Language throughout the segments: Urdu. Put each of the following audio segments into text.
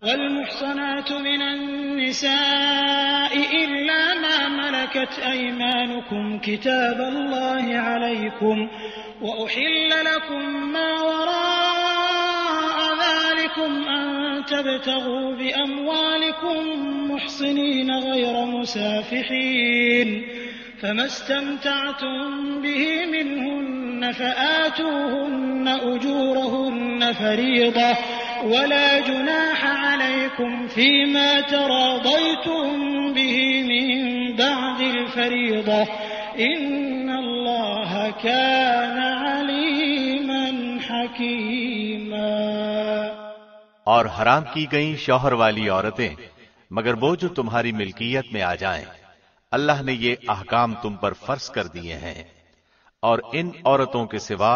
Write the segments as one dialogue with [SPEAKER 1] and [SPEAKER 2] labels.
[SPEAKER 1] والمحصنات من النساء إلا ما ملكت أيمانكم كتاب الله عليكم وأحل لكم ما وراء ذلكم أن تبتغوا بأموالكم محصنين غير مسافحين فما استمتعتم به منهن فآتوهن أجورهن فريضة ولا جناح عليكم فيما تراضيتم به من بعد الفريضة إن الله كان عليما حكيما۔
[SPEAKER 2] اور حرام کی گئیں شوہر والی عورتیں مگر وہ جو تمہاری ملکیت میں آ جائیں، اللہ نے یہ احکام تم پر فرض کر دیے ہیں، اور ان عورتوں کے سوا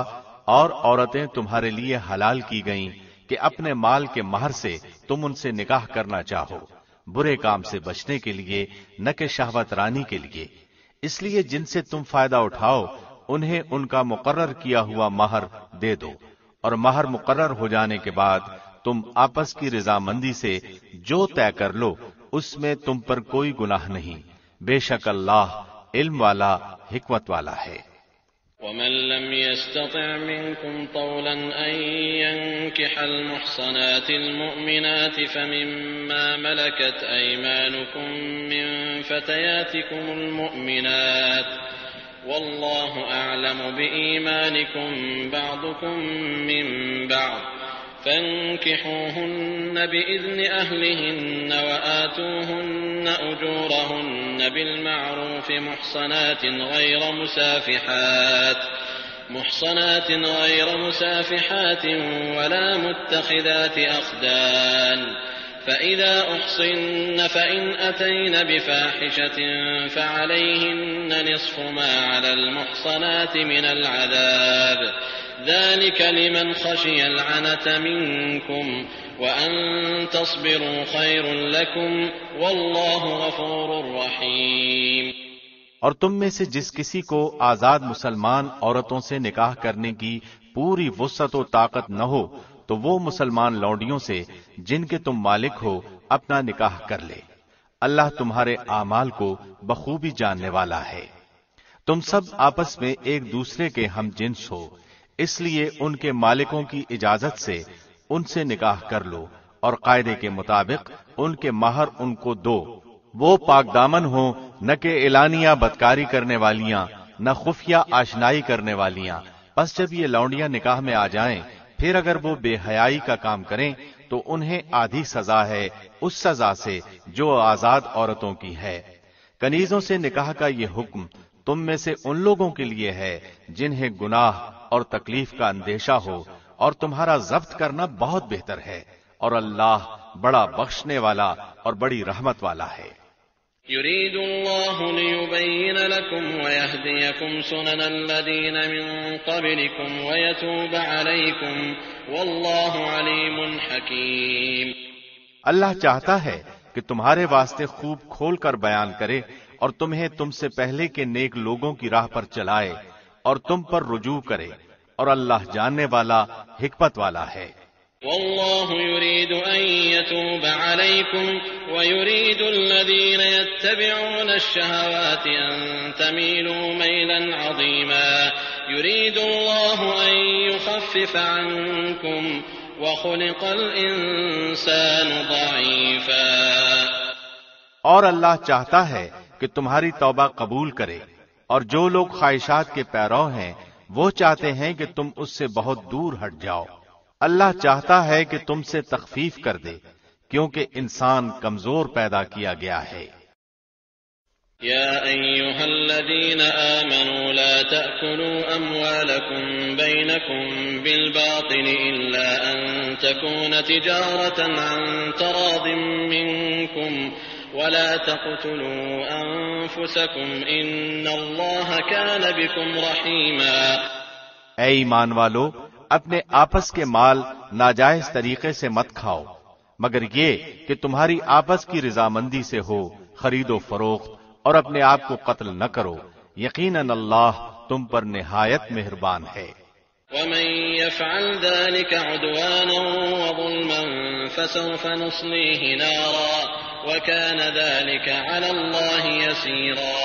[SPEAKER 2] اور عورتیں تمہارے لیے حلال کی گئیں کہ اپنے مال کے مہر سے تم ان سے نکاح کرنا چاہو، برے کام سے بچنے کے لیے نہ کہ شہوت رانی کے لیے، اس لیے جن سے تم فائدہ اٹھاؤ انہیں ان کا مقرر کیا ہوا مہر دے دو، اور مہر مقرر ہو جانے کے بعد تم آپس کی رضامندی سے جو طے کر لو اس میں تم پر کوئی گناہ نہیں، بے شک اللہ علم والا حکمت والا ہے۔
[SPEAKER 3] ومن لم يستطع منكم طولا أن ينكح المحصنات المؤمنات فمما ملكت أيمانكم من فتياتكم المؤمنات والله أعلم بإيمانكم بعضكم من بعض فانكحوهن بإذن أهلهن وآتوهن أجورهن بالمعروف محصنات غير مسافحات ولا متخذات أخدان فإذا أحصن فإن أتين بفاحشة فعليهن نصف ما على المحصنات من العذاب ذلك لمن خشي العنة منكم وأن تصبروا خير لكم والله غفور رحيم۔
[SPEAKER 2] اور تم میں سے جس کسی کو آزاد مسلمان عورتوں سے نکاح کرنے کی پوری وسعت و طاقت نہ ہو تو وہ مسلمان لونڈیوں سے جن کے تم مالک ہو اپنا نکاح کر لے، اللہ تمہارے اعمال کو بخوبی جاننے والا ہے۔ تم سب آپس میں ایک دوسرے کے ہم جنس ہو، اس لیے ان کے مالکوں کی اجازت سے ان سے نکاح کر لو، اور قاعدے کے مطابق ان کے مہر ان کو دو، وہ پاک دامن ہوں، نہ کہ اعلانیہ بدکاری کرنے والیاں، نہ خفیہ آشنائی کرنے والیاں۔ پس جب یہ لونڈیاں نکاح میں آ جائیں پھر اگر وہ بے حیائی کا کام کریں تو انہیں آدھی سزا ہے اس سزا سے جو آزاد عورتوں کی ہے۔ کنیزوں سے نکاح کا یہ حکم تم میں سے ان لوگوں کے لیے ہے جنہیں گناہ اور تکلیف کا اندیشہ ہو، اور تمہارا ضبط کرنا بہت بہتر ہے، اور اللہ بڑا بخشنے والا اور بڑی رحمت والا ہے۔
[SPEAKER 3] يريد الله ليبين لكم ويهديكم سنن الذين من قبلكم ويتوب عليكم والله عليم حكيم۔
[SPEAKER 2] اللہ چاہتا ہے کہ تمہارے واسطے خوب کھول کر بیان کرے اور تمہیں تم سے پہلے کے نیک لوگوں کی راہ پر چلائے اور تم پر رجوع کرے، اور اللہ جاننے والا حکمت والا ہے۔
[SPEAKER 3] والله يريد أن يتوب عليكم ويريد الذين يتبعون الشهوات أن تميلوا ميلا عظيما يريد الله أن يخفف عنكم وخلق الإنسان ضعيفا۔
[SPEAKER 2] اور اللہ چاہتا ہے کہ تمہاری توبہ قبول کرے، اور جو لوگ خواہشات کے پیرو ہیں وہ چاہتے ہیں کہ تم اس سے بہت دور ہٹ جاؤ۔ اللہ چاہتا ہے کہ تم سے تخفیف کر دے کیونکہ انسان کمزور پیدا کیا گیا ہے۔
[SPEAKER 3] يا أيها الذين آمنوا لا تأكلوا أموالكم بينكم بالباطل إلا أن تكون تجارة عن تراض منكم ولا تقتلوا أنفسكم إن الله كان بكم رحيما۔
[SPEAKER 2] اے ایمان والو، اپنے آپس کے مال ناجائز طریقے سے مت کھاؤ مگر یہ کہ تمہاری آپس کی رضامندی سے ہو خرید و فروخت، اور اپنے آپ کو قتل نہ کرو، یقیناً اللہ تم پر نہایت مہربان ہے۔
[SPEAKER 3] ومن يفعل ذلك عدوانا وظلما فسوف نصليه نارا وكان ذلك على الله يسيرا۔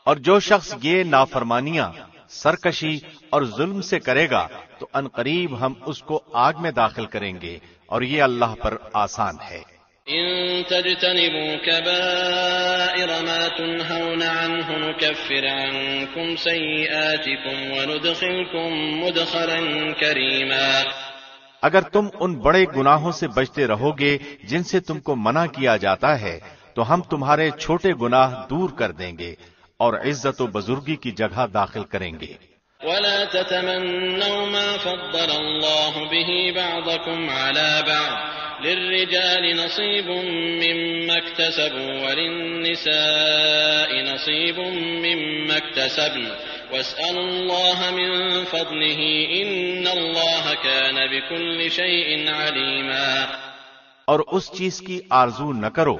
[SPEAKER 2] اور جو شخص یہ نافرمانیاں، سرکشی اور ظلم سے کرے گا تو عنقریب ہم اس کو آگ میں داخل کریں گے، اور یہ اللہ پر آسان ہے۔
[SPEAKER 3] إن تجتنبوا كبائر ما تنهون عنه نكفر عنكم سيئاتكم وندخلكم مدخلا كريما۔
[SPEAKER 2] اگر تم ان بڑے گناہوں سے بچتے رہو گے جن سے تم کو منع کیا جاتا ہے تو ہم تمہارے چھوٹے گناہ دور کر دیں گے اور عزت و بزرگی کی جگہ داخل کریں گے۔
[SPEAKER 3] ولا تتمنوا ما فضل الله به بعضكم على بعض للرجال نصيب مما اكتسبوا وللنساء نصيب مما اكتسبن واسألوا الله من فضله إن الله كان بكل شيء عليما۔
[SPEAKER 2] اور اس چیز کی آرزو نہ کرو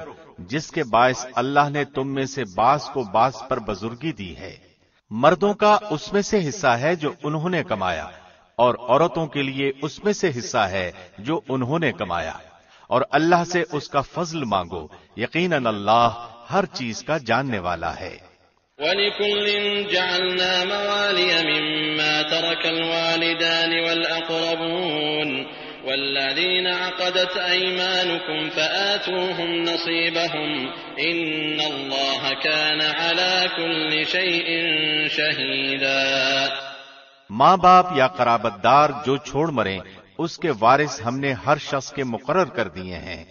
[SPEAKER 2] جس کے باعث اللہ نے تم میں سے بعض کو بعض پر بزرگی دی ہے۔ مردوں کا اس میں سے حصہ ہے جو انہوں نے کمایا، اور عورتوں کے لیے اس میں سے حصہ ہے جو انہوں نے کمایا، اور اللہ سے اس کا فضل مانگو، یقیناً اللہ ہر چیز کا جاننے والا ہے۔
[SPEAKER 3] وَلِكُلٍّ جَعَلْنَا مَوَالِيَ مِمَّا تَرَكَ الْوَالِدَانِ وَالْأَقْرَبُونَ وَالَّذِينَ عَقَدَتْ أَيْمَانُكُمْ فَآتُوهُمْ نَصِيبَهُمْ إِنَّ اللَّهَ كَانَ عَلَى كُلِّ شَيْءٍ شَهِيدًا۔
[SPEAKER 2] ماں باپ یا قرابت دار جو چھوڑ مریں اس کے وارث ہم نے ہر شخص کے مقرر کر دیے ہیں،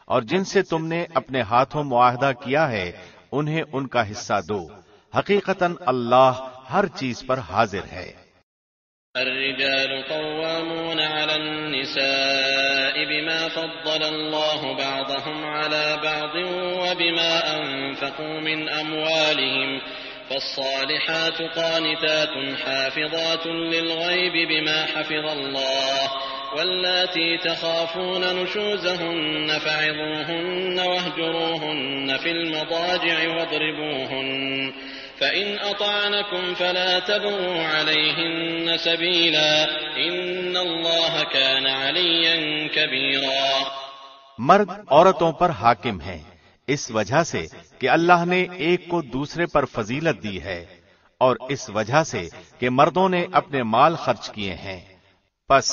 [SPEAKER 2] اور جن سے تم نے اپنے ہاتھوں معاہدہ کیا ہے انہیں ان کا حصہ دو، حقیقتاً اللہ ہر چیز پر حاضر ہے۔
[SPEAKER 3] الرجال قوامون على النساء بما فضل الله بعضهم على بعض وبما أنفقوا من أموالهم فالصالحات قانتات حافظات للغيب بما حفظ الله واللاتي تخافون نشوزهن فعظوهن واهجروهن في المضاجع واضربوهن فإن أطعنكم فلا تبغوا عليهن سبيلا إن الله كان عليا كبيرا۔
[SPEAKER 2] مرد عورتوں پر حاکم ہیں اس وجہ سے کہ اللہ نے ایک کو دوسرے پر فضیلت دی ہے، اور اس وجہ سے کہ مردوں نے اپنے مال خرچ کیے ہیں۔ پس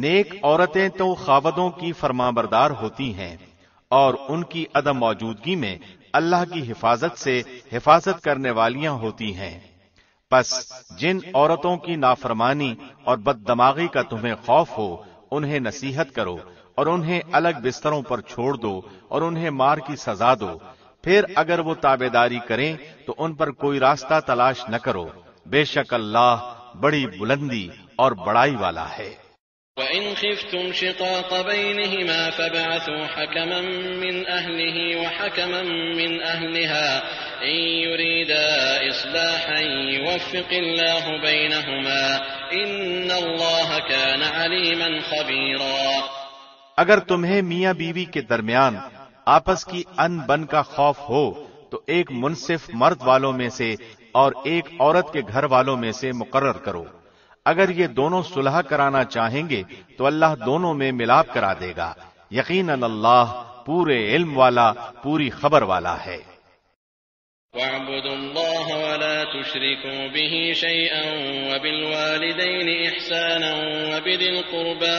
[SPEAKER 2] نیک عورتیں تو خاوندوں کی فرمانبردار ہوتی ہیں، اور ان کی عدم موجودگی میں اللہ کی حفاظت سے حفاظت کرنے والیاں ہوتی ہیں۔ پس جن عورتوں کی نافرمانی اور بد دماغی کا تمہیں خوف ہو انہیں نصیحت کرو، اور انہیں الگ بستروں پر چھوڑ دو اور انہیں مار کی سزا دو، پھر اگر وہ تابعداری کریں تو ان پر کوئی راستہ تلاش نہ کرو، بے شک اللہ بڑی بلندی اور بڑائی والا ہے۔
[SPEAKER 3] وَإِنْ خِفْتُمْ شِقَاقَ بَيْنِهِمَا فَابْعَثُوا حَكَمًا مِّنْ أَهْلِهِ وَحَكَمًا مِّنْ أَهْلِهَا إِنْ يُرِيدَا إِصْلَاحًا يُوَفِّقِ اللَّهُ بَيْنَهُمَا إِنَّ اللَّهَ كَانَ عَلِيمًا خَبِيرًا۔
[SPEAKER 2] اگر تمہیں میاں بیوی کے درمیان آپس کی ان بن کا خوف ہو تو ایک منصف مرد والوں میں سے اور ایک عورت کے گھر والوں میں سے مقرر کرو۔ اگر یہ دونوں صلح کرانا چاہیں گے تو اللہ دونوں میں ملاپ کرا دے گا، یقیناً اللہ پورے علم والا، پوری خبر والا ہے۔
[SPEAKER 3] وَاعْبُدُوا اللَّهَ وَلَا تُشْرِكُوا بِهِ شَيْئًا وَبِالْوَالِدَيْنِ إِحْسَانًا وَبِذِي الْقُرْبَى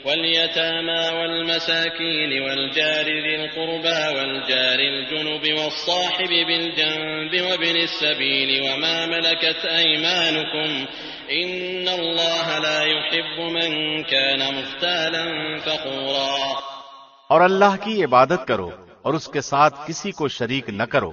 [SPEAKER 3] واليتامى والمساكين والجار ذي القربى والجار الجنب والصاحب بالجنب وابن السبيل وما ملكت أيمانكم إن الله لا يحب من كان مختالا فخورا۔
[SPEAKER 2] اور اللہ کی عبادت کرو اور اس کے ساتھ کسی کو شریک نہ کرو،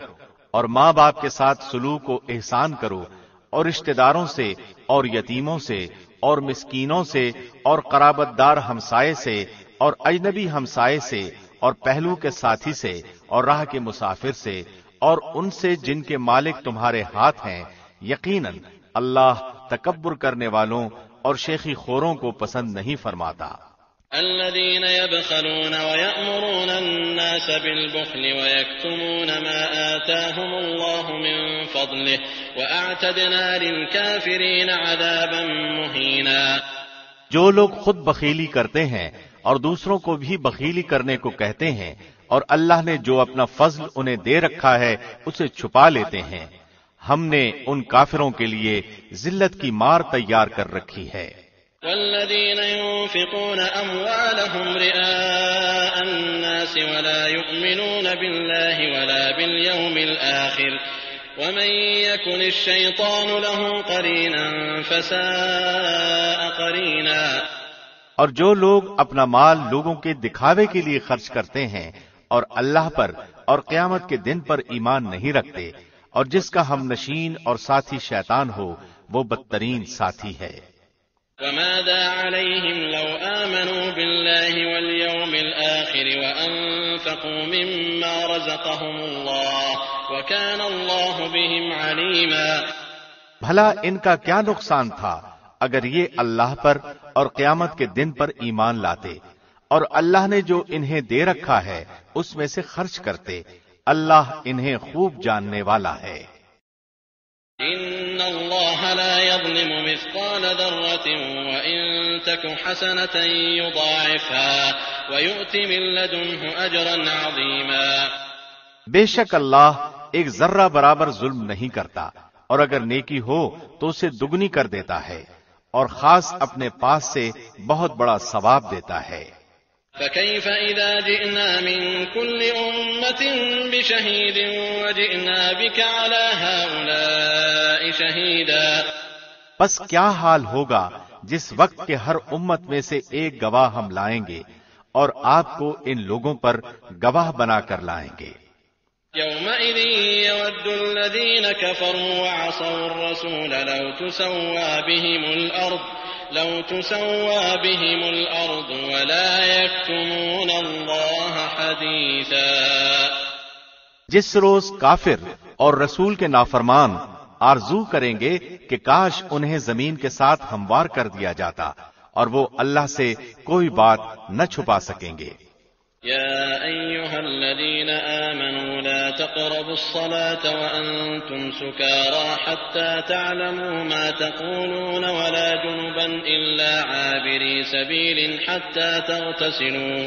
[SPEAKER 2] اور ماں باپ کے ساتھ سلوک و احسان کرو، اور رشتہ داروں سے اور یتیموں سے اور مسکینوں سے اور قرابت دار ہمسائے سے اور اجنبی ہمسائے سے اور پہلو کے ساتھی سے اور راہ کے مسافر سے اور ان سے جن کے مالک تمہارے ہاتھ ہیں، یقیناً اللہ تکبر کرنے والوں اور شیخی خوروں کو پسند نہیں فرماتا۔
[SPEAKER 3] الذين يبخلون ويأمرون الناس بالبخل ويكتمون ما آتاهم الله من فضله وأعتدنا للكافرين عذابا مهينا۔
[SPEAKER 2] جو لوگ خود بخیلی کرتے ہیں اور دوسروں کو بھی بخیلی کرنے کو کہتے ہیں اور اللہ نے جو اپنا فضل انہیں دے رکھا ہے اسے چھپا لیتے ہیں، ہم نے ان کافروں کے لیے ذلت کی مار تیار کر رکھی ہے۔
[SPEAKER 3] والذين ينفقون أموالهم رئاء الناس ولا يؤمنون بالله ولا باليوم الآخر ومن يكن الشيطان له قرينا فساء قرينا۔
[SPEAKER 2] اور جو لوگ اپنا مال لوگوں کے دکھاوے کے لیے خرچ کرتے ہیں اور اللہ پر اور قیامت کے دن پر ایمان نہیں رکھتے، اور جس کا ہم نشین اور ساتھی شیطان ہو، وہ بدترین ساتھی ہے۔
[SPEAKER 3] وماذا عليهم لو آمنوا بالله واليوم الآخر وأنفقوا مما رزقهم الله وكان الله بهم عليما۔
[SPEAKER 2] بھلا ان کا کیا نقصان تھا اگر یہ اللہ پر اور قیامت کے دن پر ایمان لاتے اور اللہ نے جو انہیں دے رکھا ہے اس میں سے خرچ کرتے، اللہ انہیں خوب جاننے والا ہے۔
[SPEAKER 3] إن الله لا يظلم مثقال ذرة وإن تك حسنة يضاعفها ويؤت من لدنه أجرا عظيما۔
[SPEAKER 2] بے شک اللہ ایک ذرہ برابر ظلم نہیں کرتا، اور اگر نیکی ہو تو اسے دگنی کر دیتا ہے، اور خاص اپنے پاس سے بہت بڑا ثواب دیتا ہے۔
[SPEAKER 3] فكيف إذا جئنا من كل أمة بشهيد وجئنا بك على هؤلاء شهيدا۔
[SPEAKER 2] پس کیا حال ہوگا جس وقت کے ہر امت میں سے ایک گواہ ہم لائیں گے اور آپ کو ان لوگوں پر گواہ بنا کر لائیں گے۔
[SPEAKER 3] يومئذ يود الذين كفروا وعصوا الرسول لو تسوى بهم الأرض ولا يكتمون الله حديثا۔
[SPEAKER 2] جس روز کافر اور رسول کے نافرمان آرزو کریں گے کہ کاش انہیں زمین کے ساتھ ہموار کر دیا جاتا، اور وہ اللہ سے کوئی بات نہ چھپا سکیں گے۔
[SPEAKER 3] يا أيها الذين آمنوا لا تقربوا الصلاة وأنتم سكارى حتى تعلموا ما تقولون ولا جنبا إلا عابري سبيل حتى تغتسلوا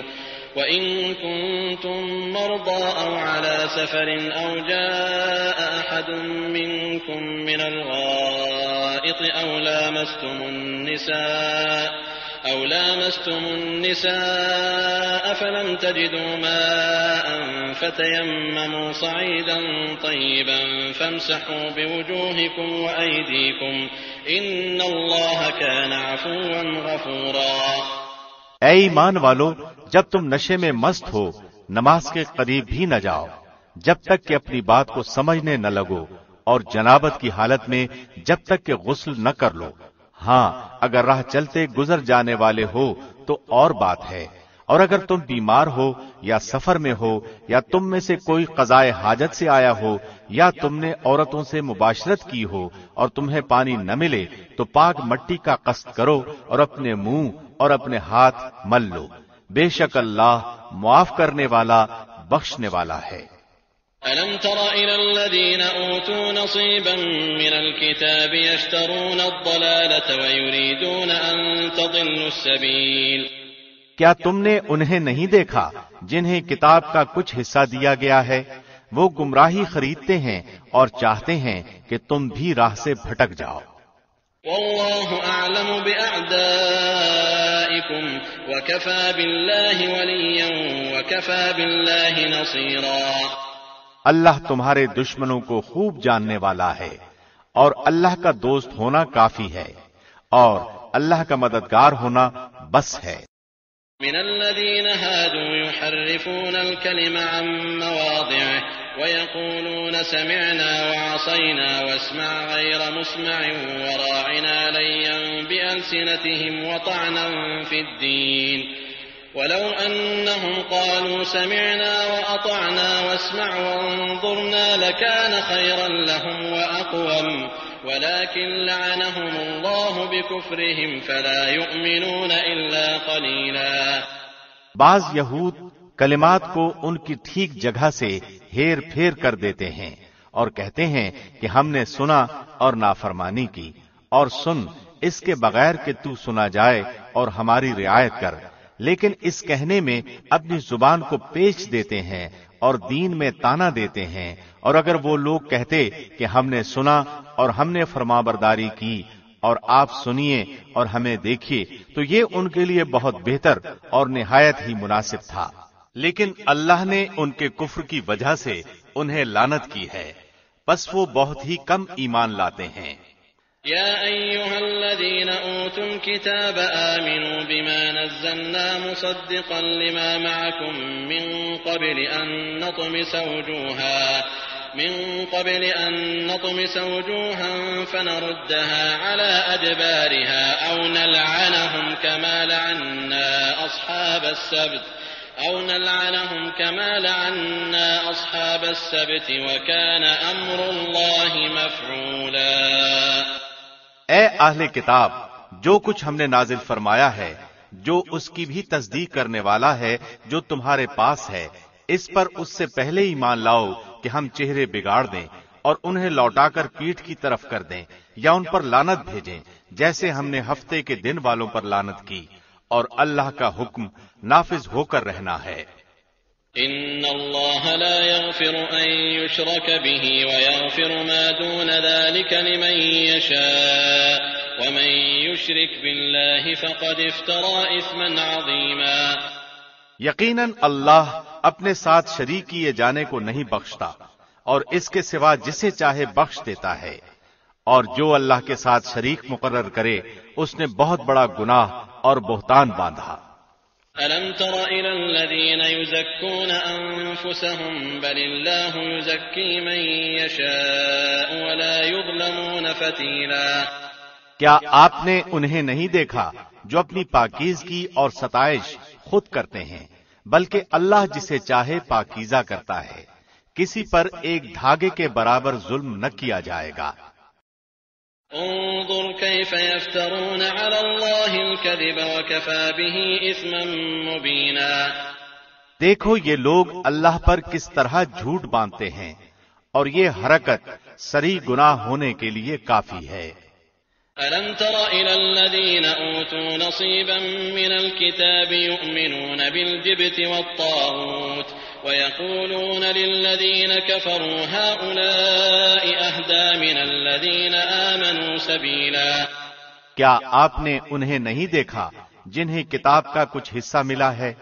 [SPEAKER 3] وإن كنتم مرضى أو على سفر أو جاء أحد منكم من الغائط أو لامستم النساء فلم تجدوا ماء فتيمموا صعيدا طيبا فامسحوا بوجوهكم وأيديكم إن الله كان عفوا غفورا۔
[SPEAKER 2] اے ایمان والو، جب تم نشے میں مست ہو نماز کے قریب بھی نہ جاؤ جب تک کہ اپنی بات کو سمجھنے نہ لگو، اور جنابت کی حالت میں جب تک کہ غسل نہ کر لو۔ ہاں، اگر راہ چلتے گزر جانے والے ہو تو اور بات ہے، اور اگر تم بیمار ہو یا سفر میں ہو یا تم میں سے کوئی قضائے حاجت سے آیا ہو یا تم نے عورتوں سے مباشرت کی ہو اور تمہیں پانی نہ ملے تو پاک مٹی کا قصد کرو اور اپنے منہ اور اپنے ہاتھ مل لو، بے شک اللہ معاف کرنے والا بخشنے والا ہے۔
[SPEAKER 3] أَلَمْ تَرَ إِلَى الَّذِينَ أُوتُوا نَصِيبًا مِنَ الْكِتَابِ يَشْتَرُونَ الضَّلَالَةَ وَيُرِيدُونَ أَن تَضِلُّوا السَّبِيلَ۔
[SPEAKER 2] کیا تم نے انہیں نہیں دیکھا جنہیں کتاب کا کچھ حصہ دیا گیا ہے؟ وہ گمراہی خریدتے ہیں اور چاہتے ہیں کہ تم بھی راہ سے بھٹک جاؤ۔
[SPEAKER 3] وَاللَّهُ أَعْلَمُ بِأَعْدَائِكُمْ وَكَفَى بِاللَّهِ وَلِيًّا وَكَفَى بِاللَّهِ نَصِيرًا۔
[SPEAKER 2] اللہ تمہارے دشمنوں کو خوب جاننے والا ہے، اور اللہ کا دوست ہونا کافی ہے، اور اللہ کا مددگار ہونا بس ہے۔
[SPEAKER 3] من الذين هادوا يحرفون الكلم عن مواضعه ويقولون سمعنا وعصينا واسمع غير مسمع وراعنا ليا بألسنتهم وطعنا في الدين ولو أنهم قالوا سمعنا وأطعنا واسمع وانظرنا لكان خيرا لهم وأقوم ولكن لعنهم الله بكفرهم فلا يؤمنون إلا قليلا۔
[SPEAKER 2] بعض یہود کلمات کو ان کی ٹھیک جگہ سے ہیر پھیر کر دیتے ہیں اور کہتے ہیں کہ ہم نے سنا اور نافرمانی کی، اور سن اس کے بغیر کہ تو سنا جائے اور ہماری رعایت کر، لیکن اس کہنے میں اپنی زبان کو پیچ دیتے ہیں اور دین میں تانا دیتے ہیں، اور اگر وہ لوگ کہتے کہ ہم نے سنا اور ہم نے فرمانبرداری کی اور آپ سنیے اور ہمیں دیکھیے تو یہ ان کے لیے بہت بہتر اور نہایت ہی مناسب تھا، لیکن اللہ نے ان کے کفر کی وجہ سے انہیں لعنت کی ہے، بس وہ بہت ہی کم ایمان لاتے ہیں۔
[SPEAKER 3] يا أيها الذين أوتوا الكتاب آمنوا بما نزلنا مصدقا لما معكم من قبل أن نطمس وجوها فنردها على أدبارها أو نلعنهم كما لعنا أصحاب السبت وكان أمر الله مفعولا۔
[SPEAKER 2] اے اہل کتاب، جو کچھ ہم نے نازل فرمایا ہے، جو اس کی بھی تصدیق کرنے والا ہے جو تمہارے پاس ہے، اس پر اس سے پہلے ایمان لاؤ کہ ہم چہرے بگاڑ دیں اور انہیں لوٹا کر پیٹھ کی طرف کر دیں یا ان پر لعنت بھیجیں، جیسے ہم نے ہفتے کے دن والوں پر لعنت کی، اور اللہ کا حکم نافذ ہو کر رہنا ہے۔
[SPEAKER 3] ان اللہ لا يغفر ان يشرك به ويغفر ما دون ذلك لمن يشاء ومن يشرك بالله فقد افترى اثما عظيما۔
[SPEAKER 2] یقیناً اللہ اپنے ساتھ شریک کیے جانے کو نہیں بخشتا اور اس کے سوا جسے چاہے بخش دیتا ہے، اور جو اللہ کے ساتھ شریک مقرر کرے اس نے بہت بڑا گناہ اور بہتان باندھا۔
[SPEAKER 3] أَلَمْ تَرَ إِلَى الَّذِينَ يُزَكُّونَ أَنفُسَهُم بَلِ اللَّهُ يُزَكِّي مَن يَشَاءُ وَلَا يُظْلَمُونَ فَتِيلًا۔
[SPEAKER 2] کیا آپ نے انہیں نہیں دیکھا جو اپنی پاکیزگی اور ستائش خود کرتے ہیں، بلکہ اللہ جسے چاہے پاکیزہ کرتا ہے، کسی پر ایک دھاگے کے برابر ظلم نہ کیا جائے گا۔
[SPEAKER 3] انظر كيف يفترون على الله الكذب وكفى به اثما مبينا۔
[SPEAKER 2] دیکھو یہ لوگ اللہ پر کس طرح جھوٹ باندھتے ہیں، اور یہ حرکت سری گناہ ہونے کے لیے کافی ہے۔
[SPEAKER 3] ألم تر إلى الذين أوتوا نصيبا من الكتاب يؤمنون بالجبت والطاغوت ويقولون للذين كفروا هؤلاء أهدى من الذين آمنوا سبيلا۔
[SPEAKER 2] کیا آپ نے انہیں نہیں دیکھا جنہیں کتاب کا کچھ حصہ ملا ہے،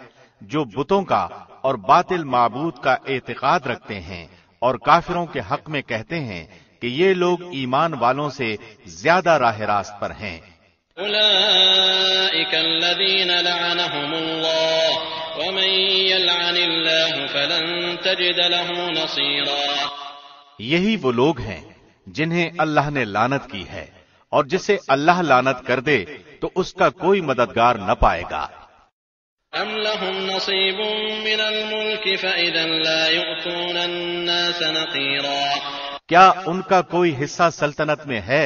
[SPEAKER 2] جو بتوں کا اور باطل معبود کا اعتقاد رکھتے ہیں اور کافروں کے حق میں کہتے ہیں کہ یہ لوگ ایمان والوں سے زیادہ راہ راست پر ہیں۔
[SPEAKER 3] اولئک الذین لعنهم اللہ ومن یلعن اللہ فلن تجد له نصیرا۔
[SPEAKER 2] یہی وہ لوگ ہیں جنہیں اللہ نے لعنت کی ہے، اور جسے اللہ لعنت کر دے تو اس کا کوئی مددگار نہ پائے گا۔
[SPEAKER 3] ام لهم نصیب من الملک فاذا لا یؤتون الناس نقیرا۔
[SPEAKER 2] کیا ان کا کوئی حصہ سلطنت میں ہے؟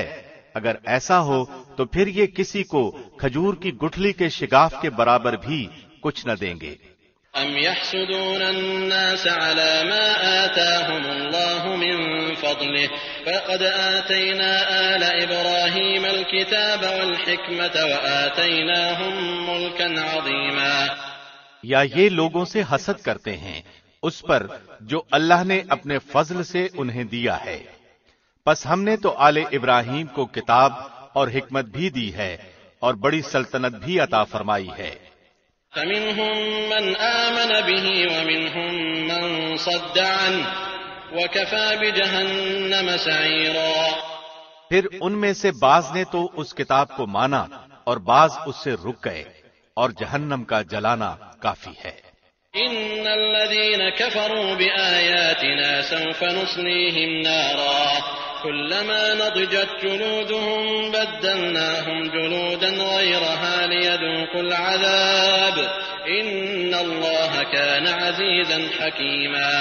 [SPEAKER 2] اگر ایسا ہو تو پھر یہ کسی کو کھجور کی گٹھلی کے شگاف کے برابر بھی کچھ نہ دیں گے۔
[SPEAKER 3] ام يحسدون الناس على ما آتاهم الله من فضله فقد آتينا آل إبراهيم الكتاب والحكمة وآتيناهم ملكا عظيما۔
[SPEAKER 2] یا یہ لوگوں سے حسد کرتے ہیں اس پر جو اللہ نے اپنے فضل سے انہیں دیا ہے، پس ہم نے تو آل ابراہیم کو کتاب اور حکمت بھی دی ہے اور بڑی سلطنت بھی عطا فرمائی ہے۔
[SPEAKER 3] فمنهم من آمن به ومنهم من صد عنه وكفى بجهنم سعيرا۔
[SPEAKER 2] پھر ان میں سے بعض نے تو اس کتاب کو مانا اور بعض اس سے رک گئے، اور جہنم کا جلانا کافی ہے۔
[SPEAKER 3] ان الذين كفروا بآياتنا سوف نصليهم نارا كلما نضجت جلودهم بدلناهم جلودا غيرها ليذوقوا العذاب ان الله كان عزيزا حكيما۔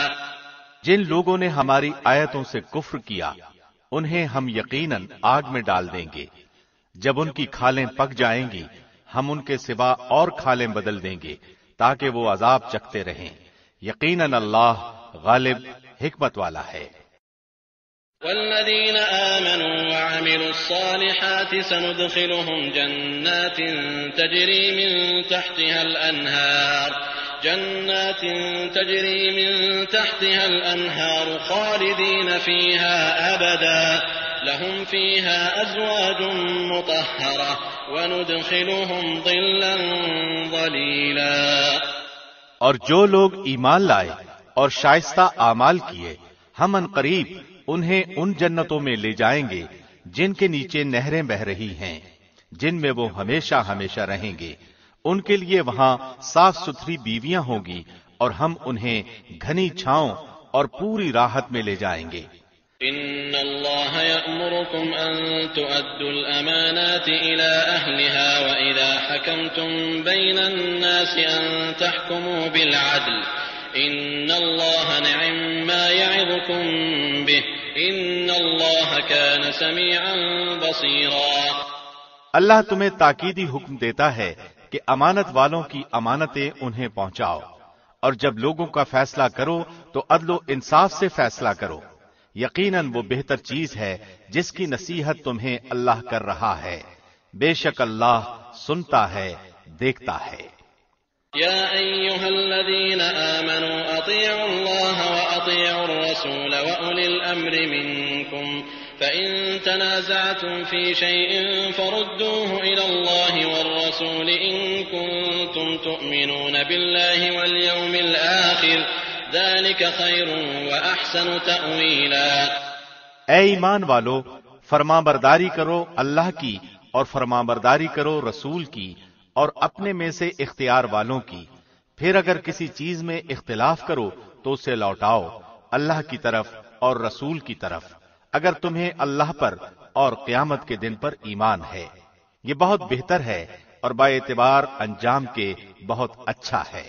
[SPEAKER 2] جن لوگوں نے ہماری آیتوں سے کفر کیا انہیں ہم یقیناً آگ میں ڈال دیں گے، جب ان کی کھالیں پک جائیں گی ہم ان کے سوا اور کھالیں بدل دیں گے تاکہ وہ عذاب چکھتے رہیں۔ یقیناً اللہ غالب حکمت والا ہے۔
[SPEAKER 3] والذين آمنوا وعملوا الصالحات سندخلهم جنات تجري من تحتها الأنهار خالدين فيها أبدا لهم فيها أزواج مطهرة وندخلهم ظلا ظليلا۔
[SPEAKER 2] اور جو لوگ ایمان لائے اور شائستہ اعمال کیے، ہم عنقریب انہیں ان جنتوں میں لے جائیں گے جن کے نیچے نہریں بہ رہی ہیں، جن میں وہ ہمیشہ ہمیشہ رہیں گے۔ ان کے لیے وہاں صاف ستھری بیویاں ہوں گی اور ہم انہیں گھنی چھاؤں اور پوری راحت میں لے جائیں گے۔
[SPEAKER 3] ان اللہ یأمرکم ان تؤدوا الامانات الى اہلها واذا حکمتم بین الناس ان تحکموا بالعدل ان اللہ نعم ما یعظکم به ان اللہ کان سمیعا بصیرا۔
[SPEAKER 2] اللہ تمہیں تاکیدی حکم دیتا ہے کہ امانت والوں کی امانتیں انہیں پہنچاؤ، اور جب لوگوں کا فیصلہ کرو تو عدل و انصاف سے فیصلہ کرو۔ یقیناً وہ بہتر چیز ہے جس کی نصیحت تمہیں اللہ کر رہا ہے، بے شک اللہ سنتا ہے، دیکھتا ہے۔
[SPEAKER 3] یا ایھا الذین آمنوا اطیعوا اللہ واطیعوا الرسول واولی الامر منکم فإن تنازعتم في شيء فردوه إلى الله والرسول إن كنتم تؤمنون بالله واليوم الآخر ذلك خير وأحسن تأويلا۔
[SPEAKER 2] اے ایمان والو، فرمانبرداری کرو اللہ کی اور فرمانبرداری کرو رسول کی اور اپنے میں سے اختیار والوں کی، پھر اگر کسی چیز میں اختلاف کرو تو اسے لوٹاؤ اللہ کی طرف اور رسول کی طرف، اگر تمہیں اللہ پر اور قیامت کے دن پر ایمان ہے، یہ بہت بہتر ہے اور با اعتبار انجام کے بہت اچھا ہے۔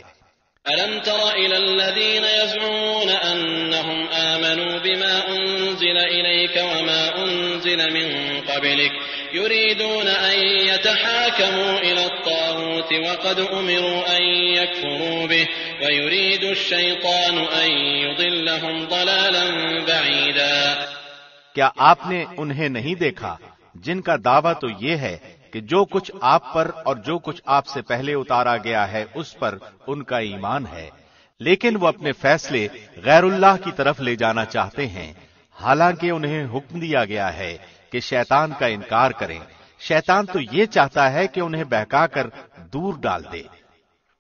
[SPEAKER 3] ألم تر إلى الذين يزعمون أنهم آمنوا بما أنزل إليك وما أنزل من قبلك يريدون أن يتحاكموا إلى الطاغوت وقد أمروا أن يكفروا به ويريد الشيطان أن يضلهم ضلالا بعيدا۔
[SPEAKER 2] کیا آپ نے انہیں نہیں دیکھا جن کا دعویٰ تو یہ ہے کہ جو کچھ آپ پر اور جو کچھ آپ سے پہلے اتارا گیا ہے اس پر ان کا ایمان ہے، لیکن وہ اپنے فیصلے غیر اللہ کی طرف لے جانا چاہتے ہیں، حالانکہ انہیں حکم دیا گیا ہے کہ شیطان کا انکار کریں۔ شیطان تو یہ چاہتا ہے کہ انہیں بہکا کر دور ڈال دے۔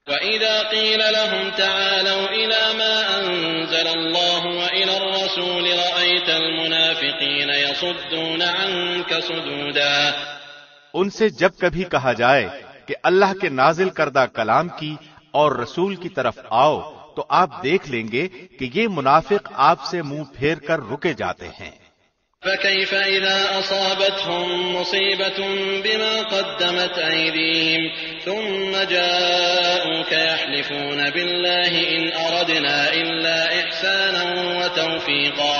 [SPEAKER 3] وَإِذَا قِيلَ لَهُمْ تَعَالَوْا إِلَى مَا أَنزَلَ اللَّهُ وَإِلَى الرَّسُولِ رَأَيْتَ الْمُنَافِقِينَ يَصُدُّونَ عَنكَ صُدُودًا۔
[SPEAKER 2] ان سے جب کبھی کہا جائے کہ اللہ کے نازل کردہ کلام کی اور رسول کی طرف آؤ تو آپ دیکھ لیں گے کہ یہ منافق آپ سے منہ پھیر کر رکے جاتے ہیں۔
[SPEAKER 3] فكيف إذا أصابتهم مصيبة بما قدمت أيديهم ثم جاءوك يحلفون بالله إن أردنا إلا إحسانا وتوفيقا۔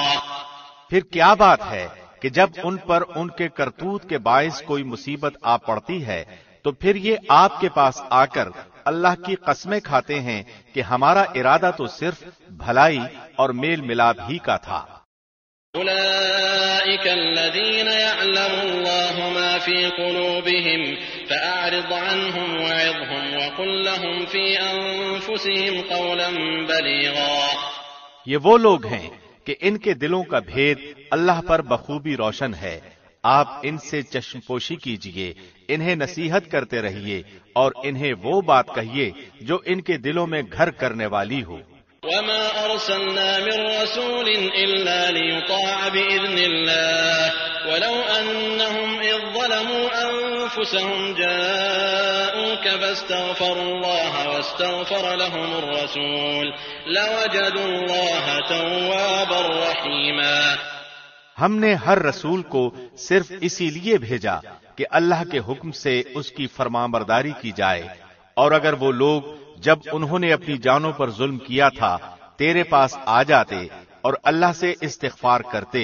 [SPEAKER 2] پھر کیا بات ہے کہ جب ان پر ان کے کرتوت کے باعث کوئی مصیبت آ پڑتی ہے تو پھر یہ آپ کے پاس آ کر اللہ کی قسمیں کھاتے ہیں کہ ہمارا ارادہ تو صرف بھلائی اور میل ملاپ ہی کا تھا۔
[SPEAKER 3] أولئك الذين يعلم الله ما في قلوبهم فأعرض عنهم وعظهم وقل لهم في أنفسهم قولا بليغا۔
[SPEAKER 2] یہ وہ لوگ ہیں کہ ان کے دلوں کا بھید اللہ پر بخوبی روشن ہے، آپ ان سے چشم پوشی کیجئے، انہیں نصیحت کرتے رہیے اور انہیں وہ بات کہیے جو ان کے دلوں میں گھر کرنے والی ہو۔
[SPEAKER 3] وما أرسلنا من رسول إلا ليطاع بإذن الله ولو أنهم إذ ظلموا أنفسهم جاءوك فاستغفروا الله واستغفر لهم الرسول لوجدوا الله توابا رحيما۔
[SPEAKER 2] ہم نے ہر رسول کو صرف اسی لیے بھیجا کہ اللہ کے حکم سے اس کی فرمانبرداری کی جائے، اور اگر وہ لوگ جب انہوں نے اپنی جانوں پر ظلم کیا تھا تیرے پاس آ جاتے اور اللہ سے استغفار کرتے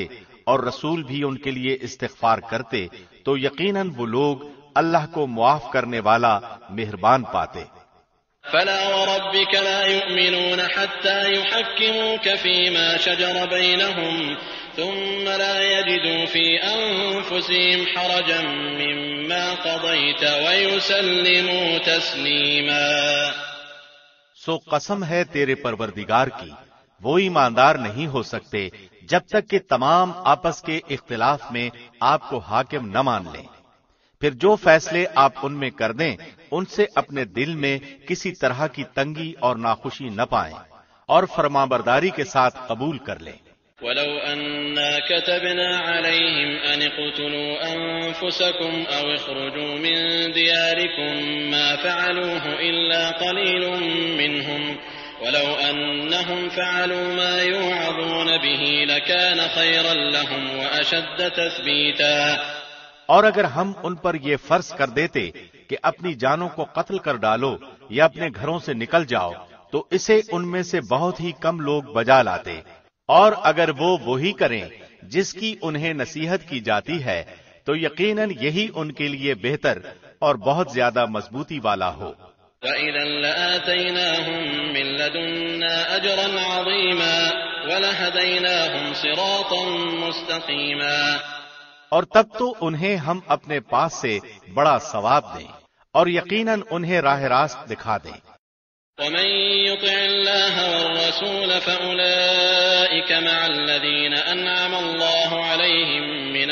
[SPEAKER 2] اور رسول بھی ان کے لیے استغفار کرتے تو یقیناً وہ لوگ اللہ کو معاف کرنے والا مہربان پاتے۔
[SPEAKER 3] فلا وربك لا يؤمنون حتى يحكموك فيما شجر بينهم ثم لا يجدوا في أنفسهم حرجا مما قضيت ويسلموا تسليما.
[SPEAKER 2] سو قسم ہے تیرے پروردگار کی، وہ ایماندار نہیں ہو سکتے جب تک کہ تمام آپس کے اختلاف میں آپ کو حاکم نہ مان لیں. پھر جو فیصلے آپ ان میں کر دیں ان سے اپنے دل میں کسی طرح کی تنگی اور ناخوشی نہ پائیں اور فرمانبرداری کے ساتھ قبول کر لیں.
[SPEAKER 3] ولو أنا كتبنا عليهم أن اقتلوا أنفسكم أو اخرجوا من دياركم ما فعلوه إلا قليل منهم ولو أنهم فعلوا ما يوعظون به لكان خيرا لهم وأشد تثبيتا.
[SPEAKER 2] اور اگر ہم ان پر یہ فرض کر دیتے کہ اپنی جانوں کو قتل کر ڈالو یا اپنے گھروں سے نکل جاؤ تو اسے ان میں سے بہت ہی کم لوگ بجا لاتے، اور اگر وہ وہی کریں جس کی انہیں نصیحت کی جاتی ہے تو یقیناً یہی ان کے لیے بہتر اور بہت زیادہ مضبوطی والا ہو.
[SPEAKER 3] وَإِذًا لَآتَيْنَاهُمْ مِن لَّدُنَّا أَجْرًا عَظِيمًا وَلَهَدَيْنَاهُمْ صِرَاطًا مُّسْتَقِيمًا.
[SPEAKER 2] اور تب تو انہیں ہم اپنے پاس سے بڑا ثواب دیں اور یقیناً انہیں راہ راست دکھا دیں.
[SPEAKER 3] ومن يطع الله والرسول فأولئك مع الذين أنعم الله عليهم من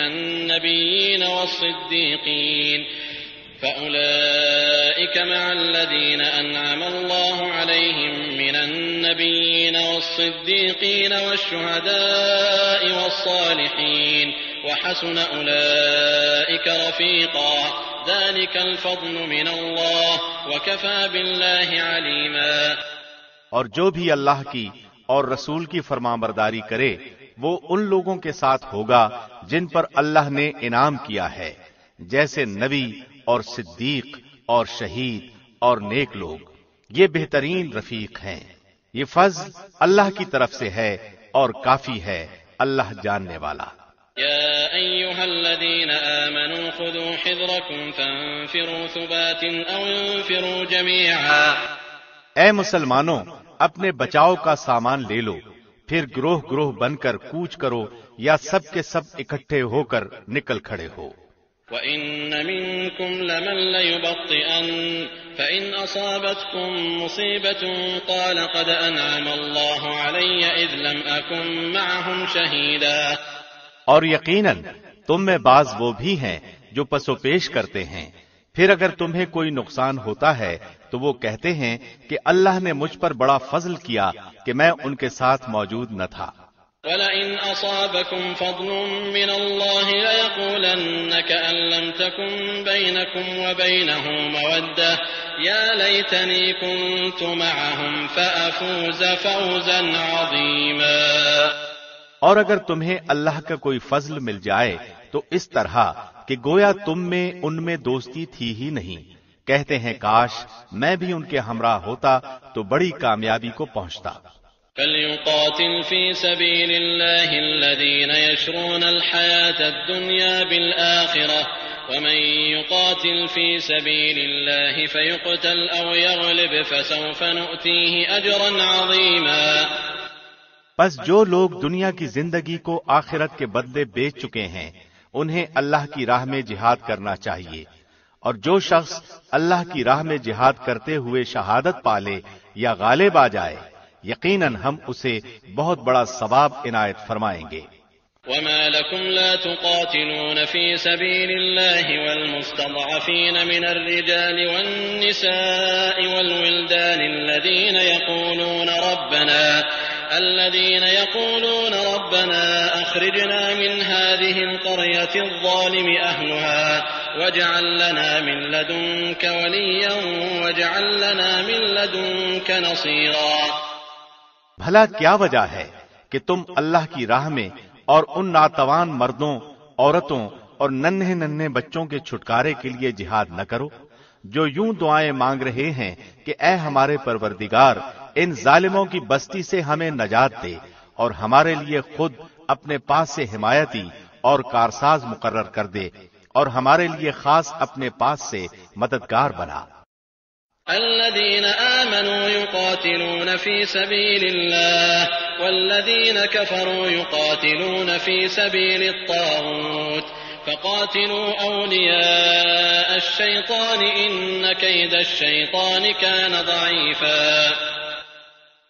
[SPEAKER 3] النبيين والصديقين والشهداء والصالحين وحسن أولئك رفيقا. ذلك الفضل من الله وكفى بالله عليما.
[SPEAKER 2] اور جو بھی اللہ کی اور رسول کی فرمانبرداری کرے وہ ان لوگوں کے ساتھ ہوگا جن پر اللہ نے انعام کیا ہے، جیسے نبی اور صدیق اور شہید اور نیک لوگ. یہ بہترین رفیق ہیں. یہ فضل اللہ کی طرف سے ہے اور کافی ہے اللہ جاننے والا.
[SPEAKER 3] يا أيها الذين آمنوا خذوا حذركم فانفروا ثبات أو انفروا جميعا.
[SPEAKER 2] اے مسلمانوں، اپنے بچاؤ کا سامان لے لو، پھر گروہ گروہ بن کر کوچ کرو یا سب کے سب اکٹھے ہو کر نکل کھڑے ہو.
[SPEAKER 3] وَإِنَّ مِنكُمْ لَمَن لَّيُبَطِّئَنَّ فَإِنْ أَصَابَتْكُم مُّصِيبَةٌ قَالَ قَدْ أَنْعَمَ اللَّهُ عَلَيَّ إِذْ لَمْ أَكُن مَّعَهُمْ شَهِيدًا.
[SPEAKER 2] اور یقیناً تم میں بعض وہ بھی ہیں جو پسو پیش کرتے ہیں، پھر اگر تمہیں کوئی نقصان ہوتا ہے تو وہ کہتے ہیں کہ اللہ نے مجھ پر بڑا فضل کیا کہ میں ان کے ساتھ موجود نہ تھا.
[SPEAKER 3] وَلَئِنْ أَصَابَكُمْ فَضْلٌ مِّنَ اللَّهِ لَيَقُولَنَّ كَأَن لَّمْ تَكُن بَيْنَكُمْ وَبَيْنَهُ مَوَدَّةٌ يَا لَيْتَنِي كُنتُ مَعَهُمْ فَأَفُوزَ فَوْزًا عَظِيمًا.
[SPEAKER 2] اور اگر تمہیں اللہ کا کوئی فضل مل جائے تو اس طرح کہ گویا تم میں ان میں دوستی تھی ہی نہیں، کہتے ہیں کاش میں بھی ان کے ہمراہ ہوتا تو بڑی کامیابی کو پہنچتا.
[SPEAKER 3] فَلْيُقَاتِلْ فِي سَبِيلِ اللَّهِ الَّذِينَ يَشْرُونَ الْحَيَاةَ الدُّنْيَا بِالْآخِرَةِ وَمَن يُقَاتِلْ فِي سَبِيلِ اللَّهِ فَيُقْتَلْ أَوْ يَغْلِبْ فَسَوْفَ نُؤْتِيهِ أَجْرًا عَظِيمًا.
[SPEAKER 2] پس جو لوگ دنیا کی زندگی کو آخرت کے بدلے بیچ چکے ہیں انہیں اللہ کی راہ میں جہاد کرنا چاہیے، اور جو شخص اللہ کی راہ میں جہاد کرتے ہوئے شہادت پالے یا غالب آ جائے یقیناً ہم اسے بہت بڑا ثواب عنایت فرمائیں گے.
[SPEAKER 3] وما لكم لا تقاتلون في سبيل الله والمستضعفين من الرجال والنساء والولدان الذين يقولون ربنا أخرجنا من هذه القرية الظالم أهلها واجعل لنا من لدنك وليا واجعل لنا من لدنك نصيرا.
[SPEAKER 2] بھلا کیا وجہ ہے کہ تم اللہ کی راہ میں اور ان ناتوان مردوں، عورتوں اور ننھے ننھے بچوں کے چھٹکارے کے لیے جہاد نہ کرو جو یوں دعائیں مانگ رہے ہیں کہ اے ہمارے پروردگار ان ظالموں کی بستی سے ہمیں نجات دے اور ہمارے لیے خود اپنے پاس سے حمایتی اور کارساز مقرر کر دے اور ہمارے لیے خاص اپنے پاس سے مددگار بنا.
[SPEAKER 3] الذين آمنوا يقاتلون في سبيل الله والذين كفروا يقاتلون في سبيل الطاغوت فقاتلوا أولياء الشيطان إن كيد الشيطان كان ضعيفا۔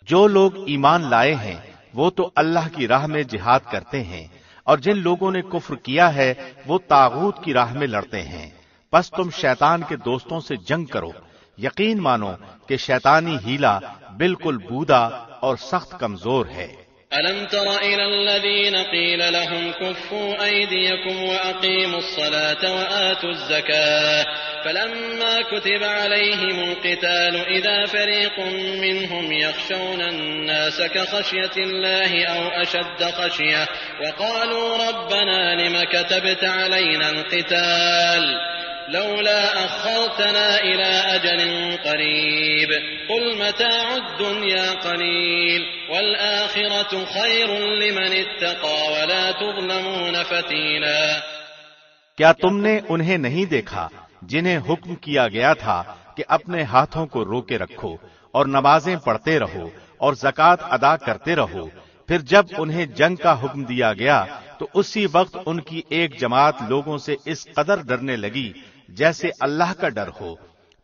[SPEAKER 2] جو لوگ ایمان لائے ہیں وہ تو اللہ کی راہ میں جہاد کرتے ہیں، اور جن لوگوں نے کفر کیا ہے وہ طاغوت کی راہ میں لڑتے ہیں، پس تم شیطان کے دوستوں سے جنگ کرو، یقین مانو کہ شیطانی ہیلا بالکل بودا اور سخت کمزور ہے۔
[SPEAKER 3] ألم تر إلى الذين قيل لهم كفوا أيديكم وأقيموا الصلاة وآتوا الزكاة فلما كتب عليهم القتال إذا فريق منهم يخشون الناس كخشية الله أو أشد خشية وقالوا ربنا لم كتبت علينا القتال لولا أخرتنا إلى أجل قريب قل متاع الدنيا قليل والآخرة خير لمن اتقى ولا تظلمون فتيلا۔
[SPEAKER 2] کیا تم نے انہیں نہیں دیکھا جنہیں حکم کیا گیا تھا کہ اپنے ہاتھوں کو روکے رکھو اور نمازیں پڑھتے رہو اور زکوٰۃ ادا کرتے رہو، پھر جب انہیں جنگ کا حکم دیا گیا تو اسی وقت ان کی ایک جماعت لوگوں سے اس قدر ڈرنے لگی جیسے اللہ کا ڈر ہو،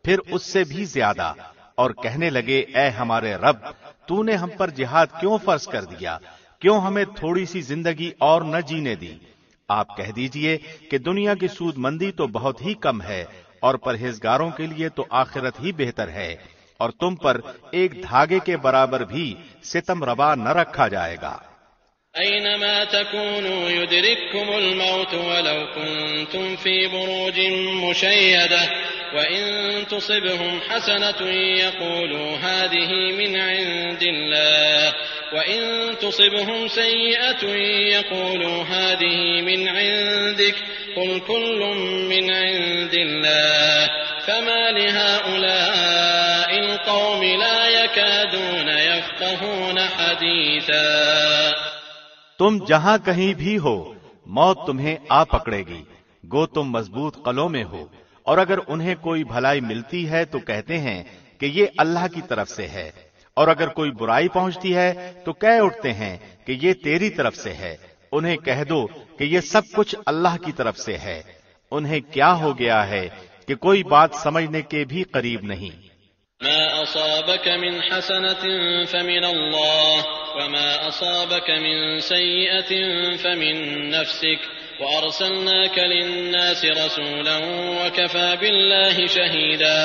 [SPEAKER 2] پھر اس سے بھی زیادہ، اور کہنے لگے اے ہمارے رب، تو نے ہم پر جہاد کیوں فرض کر دیا، کیوں ہمیں تھوڑی سی زندگی اور نہ جینے دی؟ آپ کہہ دیجئے کہ دنیا کی سود مندی تو بہت ہی کم ہے، اور پرہیزگاروں کے لیے تو آخرت ہی بہتر ہے، اور تم پر ایک دھاگے کے برابر بھی ستم روا نہ رکھا جائے گا۔
[SPEAKER 3] أينما تكونوا يدرككم الموت ولو كنتم في بروج مشيدة وإن تصبهم حسنة يقولوا هذه من عند الله وإن تصبهم سيئة يقولوا هذه من عندك قل كل من عند الله فما لهؤلاء القوم لا يكادون يفقهون حديثا۔
[SPEAKER 2] تم جہاں کہیں بھی ہو موت تمہیں آ پکڑے گی، گو تم مضبوط قلعوں میں ہو، اور اگر انہیں کوئی بھلائی ملتی ہے تو کہتے ہیں کہ یہ اللہ کی طرف سے ہے، اور اگر کوئی برائی پہنچتی ہے تو کہہ اٹھتے ہیں کہ یہ تیری طرف سے ہے۔ انہیں کہہ دو کہ یہ سب کچھ اللہ کی طرف سے ہے۔ انہیں کیا ہو گیا ہے کہ کوئی بات سمجھنے کے بھی قریب نہیں۔
[SPEAKER 3] ما أصابك من حسنة فمن الله وما أصابك من سيئة فمن نفسك وأرسلناك للناس رسولا وكفى بالله شهيدا۔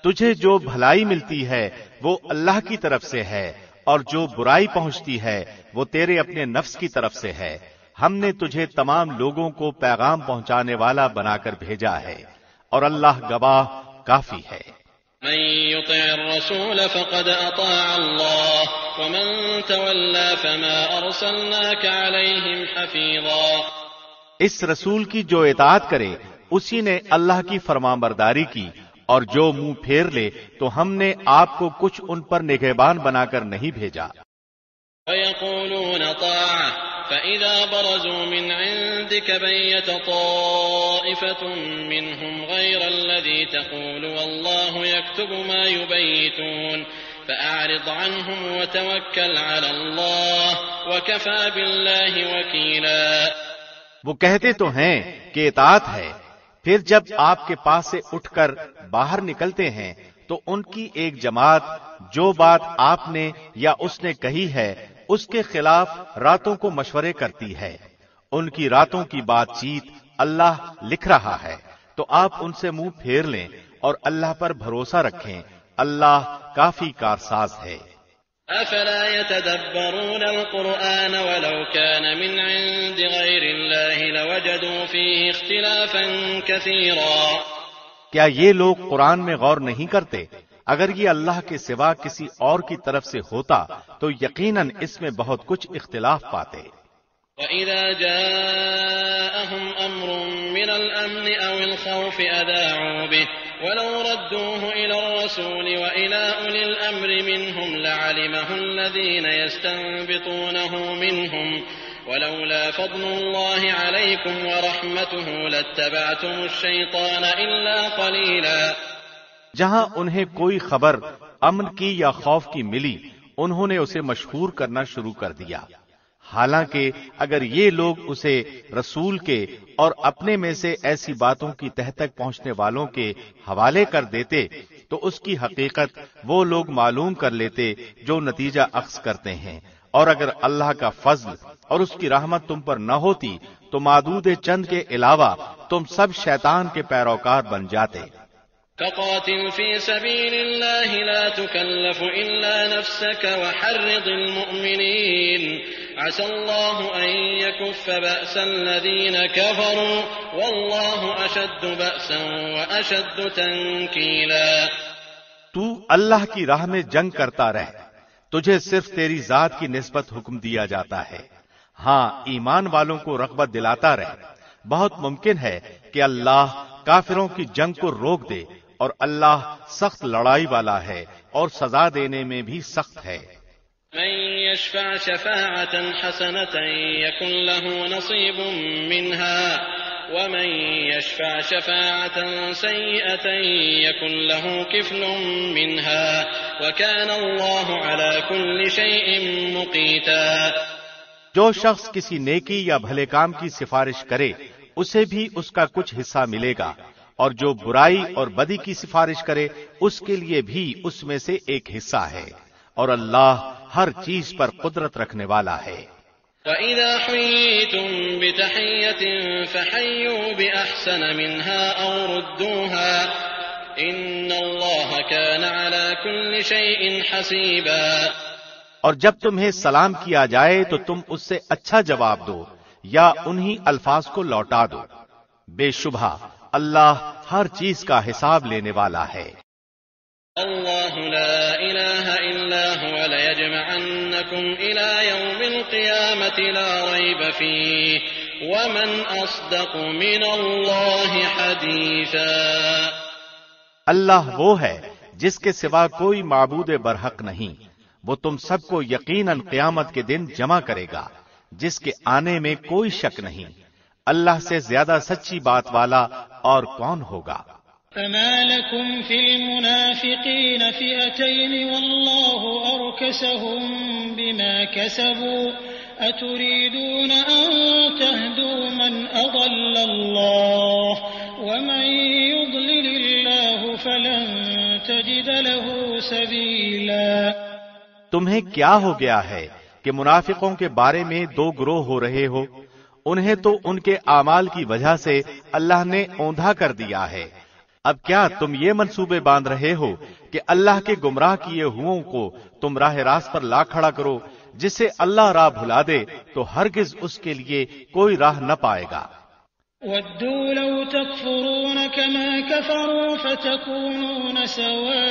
[SPEAKER 2] تجھے جو بھلائی ملتی ہے وہ اللہ کی طرف سے ہے، اور جو برائی پہنچتی ہے وہ تیرے اپنے نفس کی طرف سے ہے۔ ہم نے تجھے تمام لوگوں کو پیغام پہنچانے والا بنا کر بھیجا ہے، اور اللہ گواہ کافی ہے۔
[SPEAKER 3] من يطع الرسول فقد أطاع الله ومن تولى فما أرسلناك عليهم حفيظا۔
[SPEAKER 2] اس رسول کی جو اطاعت کرے اسی نے اللہ کی فرمانبرداری کی، اور جو منہ پھیر لے تو ہم نے آپ کو کچھ ان پر نگہبان بنا کر نہیں بھیجا۔
[SPEAKER 3] ويقولون طاعة فإذا برزوا من عندك بيت طائفة منهم غير الذي تقول والله يكتب ما يبيتون فأعرض عنهم وتوكل على الله وكفى بالله وكيلا۔
[SPEAKER 2] وہ کہتے تو ہیں کہ اطاعت ہے، پھر جب آپ کے پاس سے اٹھ کر باہر نکلتے ہیں تو ان کی ایک جماعت جو بات آپ نے یا اس نے کہی ہے اس کے خلاف راتوں کو مشورے کرتی ہے، ان کی راتوں کی بات چیت اللہ لکھ رہا ہے، تو آپ ان سے منہ پھیر لیں اور اللہ پر بھروسہ رکھیں، اللہ کافی کارساز ہے۔
[SPEAKER 3] افلا يتدبرون القرآن ولو كان من عند غير الله لوجدوا فيه اختلافا كثيرا۔
[SPEAKER 2] کیا یہ لوگ قرآن میں غور نہیں کرتے؟ اگر یہ اللہ کے سوا کسی اور کی طرف سے ہوتا تو یقیناً اس میں بہت کچھ اختلاف پاتے۔
[SPEAKER 3] وَإِذَا جَاءَهُمْ أَمْرٌ مِّنَ الْأَمْنِ أَوِ الْخَوْفِ أَذَاعُوا بِهِ وَلَوْ رَدُّوهُ إِلَى الرَّسُولِ وَإِلَى أُولِي الْأَمْرِ مِنْهُمْ لَعَلِمَهُ الَّذِينَ يَسْتَنبِطُونَهُ مِنْهُمْ وَلَوْلَا فَضْلُ اللَّهِ عَلَيْكُمْ وَرَحْمَتُهُ لَاتَّبَعْتُمُ الشَّيْطَانَ إِلَّا قَلِيلًا۔
[SPEAKER 2] جہاں انہیں کوئی خبر امن کی یا خوف کی ملی انہوں نے اسے مشہور کرنا شروع کر دیا، حالانکہ اگر یہ لوگ اسے رسول کے اور اپنے میں سے ایسی باتوں کی تہ تک پہنچنے والوں کے حوالے کر دیتے تو اس کی حقیقت وہ لوگ معلوم کر لیتے جو نتیجہ اخذ کرتے ہیں، اور اگر اللہ کا فضل اور اس کی رحمت تم پر نہ ہوتی تو معدود چند کے علاوہ تم سب شیطان کے پیروکار بن جاتے۔
[SPEAKER 3] فقاتل في سبيل الله لا تكلف إلا نفسك وحرض المؤمنين عسى الله أن يكف بأس الذين كفروا والله أشد بأسا وأشد تنكيلا۔
[SPEAKER 2] تو اللہ کی راہ میں جنگ کرتا رہ، تجھے صرف تیری ذات کی نسبت حکم دیا جاتا ہے، ہاں ایمان والوں کو رغبت دلاتا رہ، بہت ممکن ہے کہ اللہ کافروں کی جنگ کو روک دے، اور اللہ سخت لڑائی والا ہے اور سزا دینے میں بھی سخت ہے۔
[SPEAKER 3] من يشفع شفاعة حسنة يكن له نصيب منها ومن يشفع شفاعة سيئة يكن له كفل منها وكان الله على كل شيء مقيتا۔
[SPEAKER 2] جو شخص کسی نیکی یا بھلے کام کی سفارش کرے اسے بھی اس کا کچھ حصہ ملے گا، اور جو برائی اور بدی کی سفارش کرے اس کے لیے بھی اس میں سے ایک حصہ ہے، اور اللہ ہر چیز پر قدرت رکھنے والا ہے۔
[SPEAKER 3] وَإِذَا حُيِّيتُم بِتَحِيَّةٍ فَحَيُّوا بِأَحْسَنَ مِنْهَا أَوْ رُدُّوهَا إِنَّ اللَّهَ كَانَ عَلَى كُلِّ شَيْءٍ حَسِيبًا۔
[SPEAKER 2] اور جب تمہیں سلام کیا جائے تو تم اس سے اچھا جواب دو یا انہی الفاظ کو لوٹا دو، بے شبہ اللہ ہر چیز کا حساب لینے والا ہے۔
[SPEAKER 3] اللہ لا الہ الا هو لیجمعنکم الى یوم القیامت لا ریب فیہ ومن اصدق من اللہ حدیثا۔
[SPEAKER 2] اللہ وہ ہے جس کے سوا کوئی معبود برحق نہیں، وہ تم سب کو یقیناً قیامت کے دن جمع کرے گا جس کے آنے میں کوئی شک نہیں، اللہ سے زیادہ سچی بات والا اور کون ہوگا؟
[SPEAKER 1] فما لكم في المنافقين فئتين والله أركسهم بما كسبوا أتريدون أن تهدوا من أضل الله ومن يضلل الله فلن تجد له سبيلا۔
[SPEAKER 2] تمہیں کیا ہو گیا ہے کہ منافقوں کے بارے میں دو گروہ ہو رہے ہو؟ انہیں تو ان کے اعمال کی وجہ سے اللہ نے اوندھا کر دیا ہے، اب کیا تم یہ منصوبے باندھ رہے ہو کہ اللہ کے گمراہ کیے ہوئوں کو تم راہ راست پر لا کھڑا کرو؟ جسے اللہ راہ بھلا دے تو ہرگز اس کے لیے کوئی راہ نہ پائے گا۔
[SPEAKER 1] وَدُّوا لَوْ تَكْفُرُونَ كَمَا كَفَرُوا فَتَكُونُونَ سَوَاءً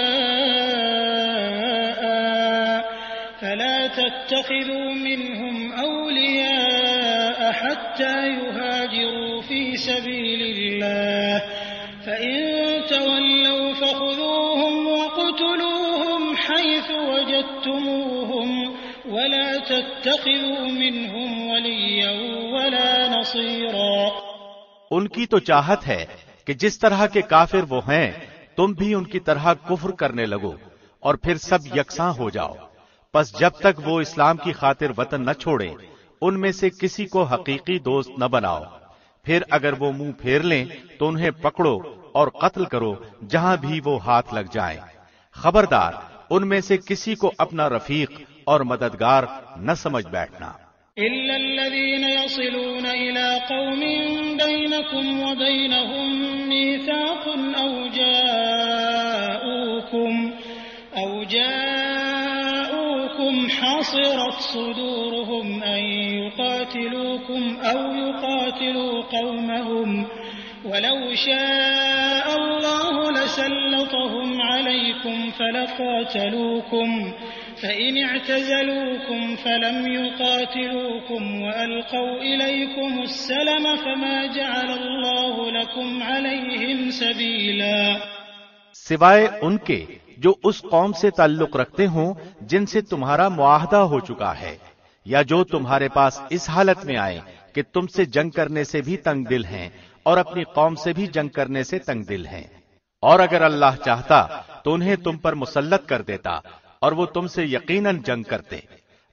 [SPEAKER 1] فَلَا تَتَّخِذُوا مِنْهُمْ أَوْلِيَاءَ حَتَّى يُهَاجِرُوا فِي سَبِيلِ اللَّهِ فَإِن تَوَلَّوْا فَخُذُوهُمْ وَاقْتُلُوهُمْ حَيْثُ وَجَدتُّمُوهُمْ وَلَا تَتَّخِذُوا مِنْهُمْ وَلِيًّا وَلَا نَصِيرًا۔
[SPEAKER 2] ان کی تو چاہت ہے کہ جس طرح کے کافر وہ ہیں تم بھی ان کی طرح کفر کرنے لگو اور پھر سب یکساں ہو جاؤ، پس جب تک وہ اسلام کی خاطر وطن نہ چھوڑیں ان میں سے کسی کو حقیقی دوست نہ بناؤ، پھر اگر وہ منہ پھیر لیں تو انہیں پکڑو اور قتل کرو جہاں بھی وہ ہاتھ لگ جائیں، خبردار ان میں سے کسی کو اپنا رفیق اور مددگار نہ سمجھ بیٹھنا۔
[SPEAKER 1] إِلَّا الَّذِينَ يَصِلُونَ إِلَىٰ قَوْمٍ بَيْنَكُمْ وَبَيْنَهُم مِّيثَاقٌ أَوْ جَاءُوكُمْ حَصِرَتْ صُدُورُهُمْ أَن يُقَاتِلُوكُمْ أَوْ يُقَاتِلُوا قَوْمَهُمْ وَلَوْ شَاءَ اللَّهُ لَسَلَّطَهُمْ عَلَيْكُمْ فَلَقَاتَلُوكُمْ فَإِنِ اعْتَزَلُوكُمْ فَلَمْ يُقَاتِلُوكُمْ وَأَلْقَوْا إِلَيْكُمُ السَّلَمَ فَمَا جَعَلَ اللَّهُ لَكُمْ عَلَيْهِمْ سَبِيلًا۔
[SPEAKER 2] سوائے ان کے جو اس قوم سے تعلق رکھتے ہوں جن سے تمہارا معاہدہ ہو چکا ہے، یا جو تمہارے پاس اس حالت میں آئے کہ تم سے جنگ کرنے سے بھی تنگ دل ہیں اور اپنی قوم سے بھی جنگ کرنے سے تنگ دل ہیں، اور اگر اللہ چاہتا تو انہیں تم پر مسلط کر دیتا اور وہ تم سے یقیناً جنگ کرتے.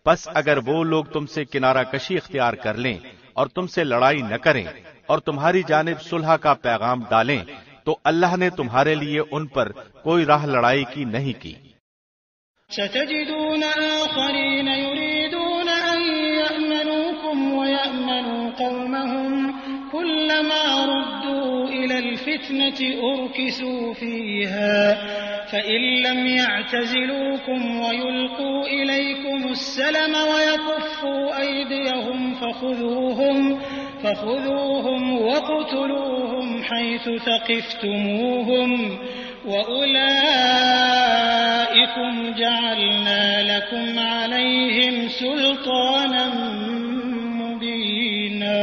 [SPEAKER 2] پس اگر وہ لوگ تم سے کنارہ کشی اختیار کر لیں اور تم سے لڑائی نہ کریں اور تمہاری جانب صلح کا پیغام ڈالیں تو اللہ نے تمہارے لیے ان پر کوئی راہ لڑائی کی نہیں کی.
[SPEAKER 1] ستجدون آخرين يريدون أن يأمنوكم ويأمنوا قومهم كلما ردوا إلى الفتنة أركسوا فيها فإن لم يعتزلوكم ويلقوا إليكم السلم ويكفوا أيديهم فخذوهم وقتلوهم حيث ثقفتموهم وَأُولَئِكُمْ جَعَلْنَا لَكُمْ عَلَيْهِمْ سُلْطَانًا مُبِينًا.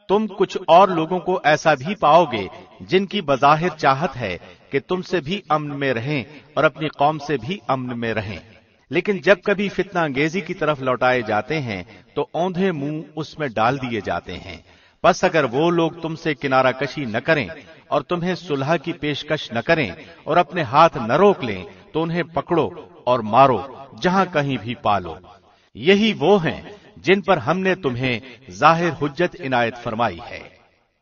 [SPEAKER 2] تم کچھ اور لوگوں کو ایسا بھی پاؤ گے جن کی بظاہر چاہت ہے کہ تم سے بھی امن میں رہیں اور اپنی قوم سے بھی امن میں رہیں، لیکن جب کبھی فتنہ انگیزی کی طرف لوٹائے جاتے ہیں تو اوندھے منہ اس میں ڈال دیے جاتے ہیں. پس اگر وہ لوگ تم سے کنارہ کشی نہ کریں اور تمہیں صلح کی پیشکش نہ کریں اور اپنے ہاتھ نہ روک لیں تو انہیں پکڑو اور مارو جہاں کہیں بھی پالو. یہی وہ ہیں جن پر ہم نے تمہیں ظاہر حجت عنایت فرمائی ہے.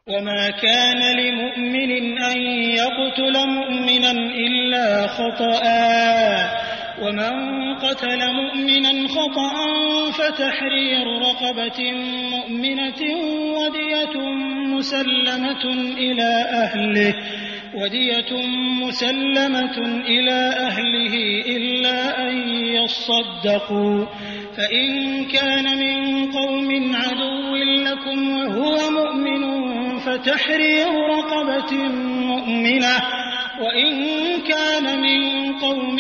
[SPEAKER 1] وما كان لمؤمن أن يقتل مؤمنا إلا خطأ ومن قتل مؤمنا خطأ فتحرير رقبة مؤمنة ودية مسلمة إلى أهله إلا أن يصدقوا فإن كان من قوم عدو لكم وهو مؤمن فتحرير رقبة مؤمنة وإن كان من قوم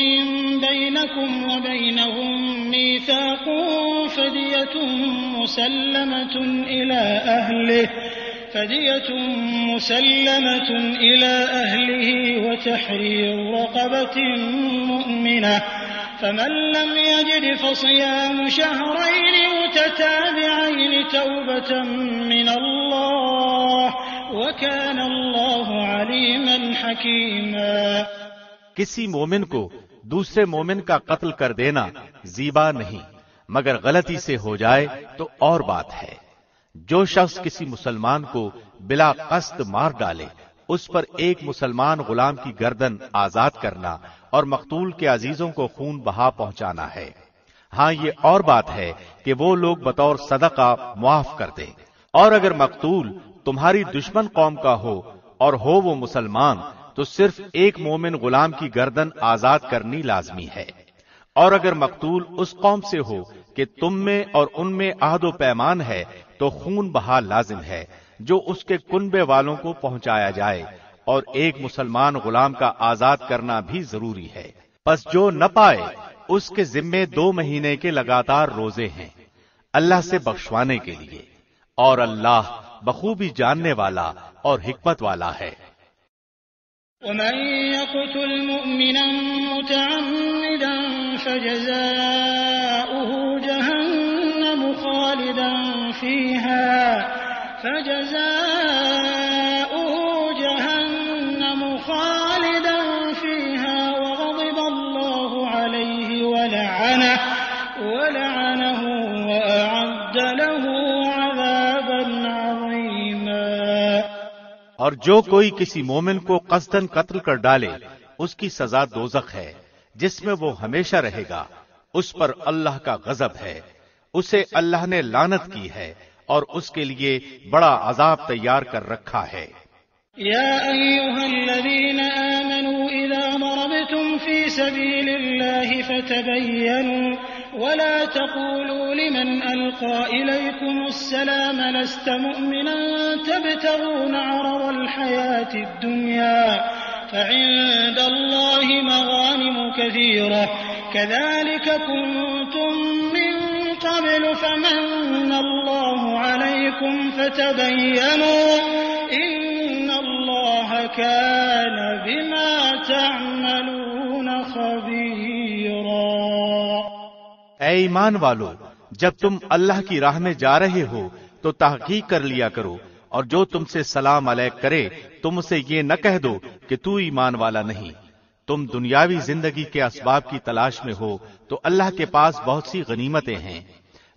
[SPEAKER 1] بينكم وبينهم ميثاق فدية مسلمة إلى أهله وتحرير رقبة مؤمنة فمن لم يجد فصيام شهرين متتابعين توبة من الله وكان الله عليما حكيما.
[SPEAKER 2] کسی مومن کو دوسرے مومن کا قتل کر دینا زیبا نہیں، مگر غلطی سے ہو جائے تو اور بات ہے. جو شخص کسی مسلمان کو بلا قصد مار ڈالے اس پر ایک مسلمان غلام کی گردن آزاد کرنا اور مقتول کے عزیزوں کو خون بہا پہنچانا ہے. ہاں یہ اور بات ہے کہ وہ لوگ بطور صدقہ معاف کر دیں. اور اگر مقتول تمہاری دشمن قوم کا ہو اور ہو وہ مسلمان تو صرف ایک مومن غلام کی گردن آزاد کرنی لازمی ہے. اور اگر مقتول اس قوم سے ہو کہ تم میں اور ان میں عہد و پیمان ہے تو خون بہا لازم ہے جو اس کے کنبے والوں کو پہنچایا جائے، اور ایک مسلمان غلام کا آزاد کرنا بھی ضروری ہے. پس جو نہ پائے اس کے ذمے 2 مہینے کے لگاتار روزے ہیں اللہ سے بخشوانے کے لیے، اور اللہ بخوبی جاننے والا اور حکمت والا ہے.
[SPEAKER 1] ومن يقتل مؤمنا متعمدا فجزاؤه جهنم خالدا فيها وغضب الله عليه ولعنه وأعد له عذابا عظيما.
[SPEAKER 2] اور جو کوئی کسی مومن کو قصداً قتل کر ڈالے اس کی سزا دوزخ ہے جس میں وہ ہمیشہ رہے گا، اس پر اللہ کا غضب ہے، اسے اللہ نے لعنت کی ہے اور اس کے لیے بڑا عذاب تیار کر رکھا ہے.
[SPEAKER 1] يا أيها الذين آمنوا إذا ضربتم في سبيل الله فتبينوا ولا تقولوا لمن ألقى إليكم السلام لست مؤمنا تبتغون عرض الحياة الدنيا فعند الله مغانم كثيرة كذلك كنتم من قبل فمن الله عليكم فتبينوا إن الله كان بما تعملون خبيرا.
[SPEAKER 2] اے ایمان والو، جب تم اللہ کی راہ میں جا رہے ہو تو تحقیق کر لیا کرو اور جو تم سے سلام علیک کرے تم اسے یہ نہ کہہ دو کہ تو ایمان والا نہیں۔ تم دنیاوی زندگی کے اسباب کی تلاش میں ہو تو اللہ کے پاس بہت سی غنیمتیں ہیں۔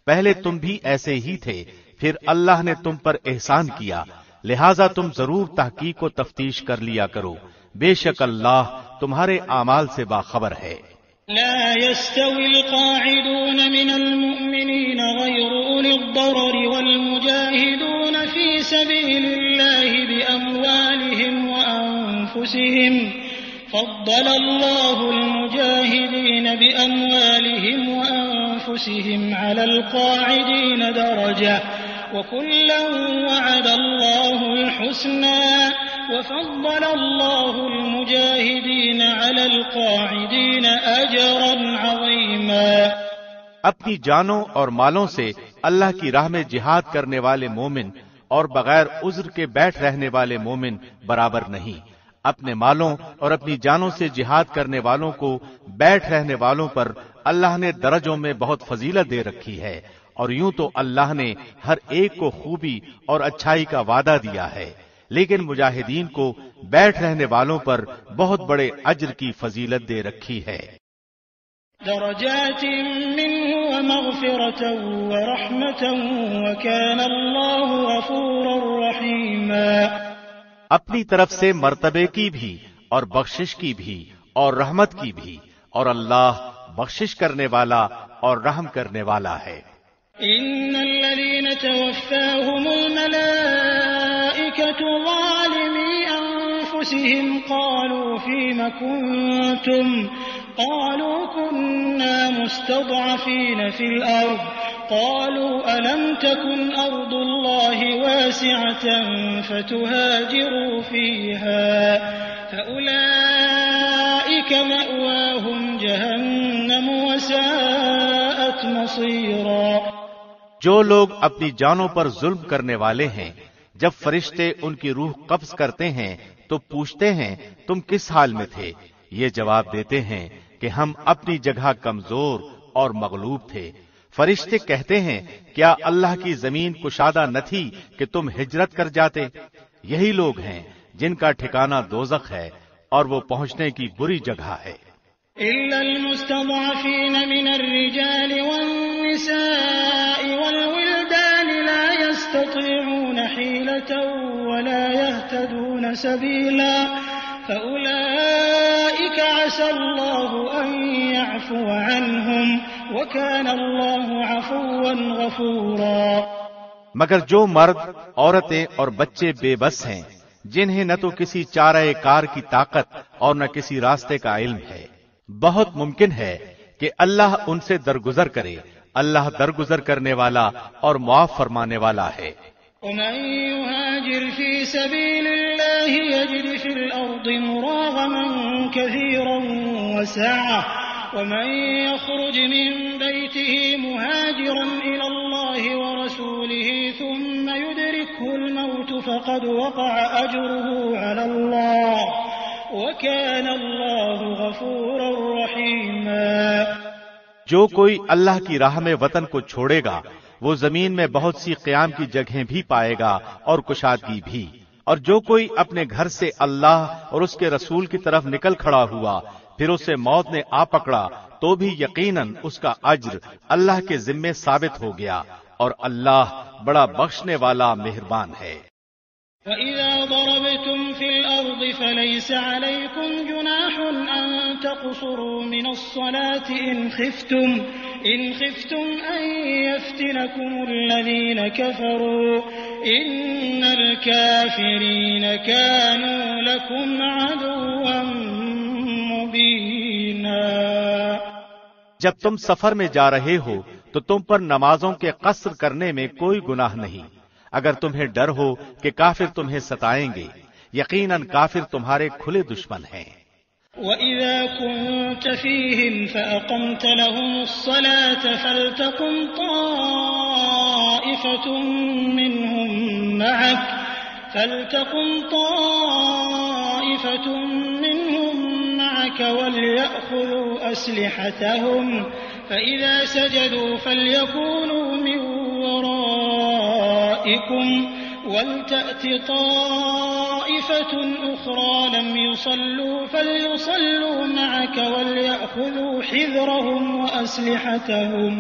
[SPEAKER 2] پہلے تم بھی ایسے ہی تھے، پھر اللہ نے تم پر احسان کیا، لہذا تم ضرور تحقیق و تفتیش کر لیا کرو، بے شک اللہ تمہارے اعمال سے باخبر ہے۔
[SPEAKER 1] لا يستوي القاعدون من المؤمنين غير أولي الضرر والمجاهدون في سبيل الله بأموالهم وأنفسهم فضل الله المجاهدين بأموالهم وأنفسهم على القاعدين درجة وكلا وعد الله الحسنى وفضل الله المجاهدين على القاعدين أجرا عظيما۔
[SPEAKER 2] اپنی جانوں اور مالوں سے اللہ کی راہ میں جہاد کرنے والے مومن اور بغیر عذر کے بیٹھ رہنے والے مومن برابر نہیں۔ اپنے مالوں اور اپنی جانوں سے جہاد کرنے والوں کو بیٹھ رہنے والوں پر اللہ نے درجوں میں بہت فضیلت دے رکھی ہے، اور یوں تو اللہ نے ہر ایک کو خوبی اور اچھائی کا وعدہ دیا ہے، لیکن مجاہدین کو بیٹھ رہنے والوں پر بہت بڑے اجر کی فضیلت دے رکھی ہے۔
[SPEAKER 1] درجات منه ومغفرة ورحمة وكان الله غفورا رحيما۔
[SPEAKER 2] اپنی طرف سے مرتبے کی بھی اور بخشش کی بھی اور رحمت کی بھی، اور اللہ بخشش کرنے والا اور رحم کرنے والا ہے۔
[SPEAKER 1] ان الذين توفاهم الملائكة ظالمي انفسهم قالوا فيم كنتم قالوا كنا مستضعفين في الارض قالوا ألم تكن أرض الله واسعة فتهاجروا فيها فأولئك مأواهم جهنم وساءت مصيرا۔
[SPEAKER 2] جو لوگ اپنی جانوں پر ظلم کرنے والے ہیں، جب فرشتے ان کی روح قبض کرتے ہیں تو پوچھتے ہیں تم کس حال میں تھے؟ یہ جواب دیتے ہیں کہ ہم اپنی جگہ کمزور اور مغلوب تھے۔ فرشتے کہتے ہیں کیا اللہ کی زمین کشادہ نہ تھی کہ تم ہجرت کر جاتے؟ یہی لوگ ہیں جن کا ٹھکانہ دوزخ ہے اور وہ پہنچنے کی بری جگہ ہے۔
[SPEAKER 1] إلا المستضعفين من الرجال والنساء والولدان لا يستطيعون حيلة ولا يهتدون سبيلا فأولئك عسى الله أن يعفو عنهم وكان الله عفوا غفورا۔
[SPEAKER 2] مگر جو مرد، عورتیں اور بچے بے بس ہیں، جنہیں نہ تو کسی چارہ کار کی طاقت اور نہ کسی راستے کا علم ہے، بہت ممکن ہے کہ اللہ ان سے درگزر کرے۔ اللہ درگزر کرنے والا اور معاف فرمانے والا ہے۔
[SPEAKER 1] ومن يهاجر في سبيل الله يجد في الأرض مراغما كثيرا وسعة ومن يخرج من بيته مهاجرا إلى الله ورسوله ثم يدركه الموت فقد وقع أجره على الله وكان الله غفورا رحيما۔
[SPEAKER 2] جو کوئی اللہ کی راہ میں وطن کو چھوڑے گا وہ زمین میں بہت سی قیام کی جگہیں بھی پائے گا اور کشادگی بھی، اور جو کوئی اپنے گھر سے اللہ اور اس کے رسول کی طرف نکل کھڑا ہوا پھر اسے موت نے آ پکڑا تو بھی یقیناً اس کا اجر اللہ کے ذمے ثابت ہو گیا، اور اللہ بڑا بخشنے والا مہربان ہے۔
[SPEAKER 1] وَإِذَا ضَرَبْتُمْ فِي الْأَرْضِ فَلَيْسَ عَلَيْكُمْ جُنَاحٌ أَن تَقْصُرُوا مِنَ الصَّلَاةِ إِنْ خِفْتُمْ أَن يَفْتِنَكُمُ الَّذِينَ كَفَرُوا إِنَّ الْكَافِرِينَ كَانُوا لَكُمْ عَدُوًّا مُبِينًا۔
[SPEAKER 2] جب تم سفر میں جا رہے ہو تو تم پر نمازوں کے قصر کرنے میں کوئی گناہ نہیں، اگر تمہیں ڈر ہو کہ کافر تمہیں ستائیں گے، یقیناً کافر تمہارے کھلے دشمن ہیں۔
[SPEAKER 1] وَإِذَا كُنْتَ فِيهِمْ فَأَقَمْتَ لَهُمُ الصَّلَاةَ فَلْتَقُمْ طَائِفَةٌ مِّنْهُمْ مَعَكَ وَلْيَأْخُذُوا أَسْلِحَتَهُمْ فَإِذَا سَجَدُوا فَلْيَكُونُوا مِنْ وَرَائِكُمْ وَلْتَأْتِ طَائِفَةٌ أُخْرَى لَمْ يُصَلُّوا فَلْيُصَلُّوا مَعَكَ وَلْيَأْخُذُوا حِذْرَهُمْ وَأَسْلِحَتَهُمْ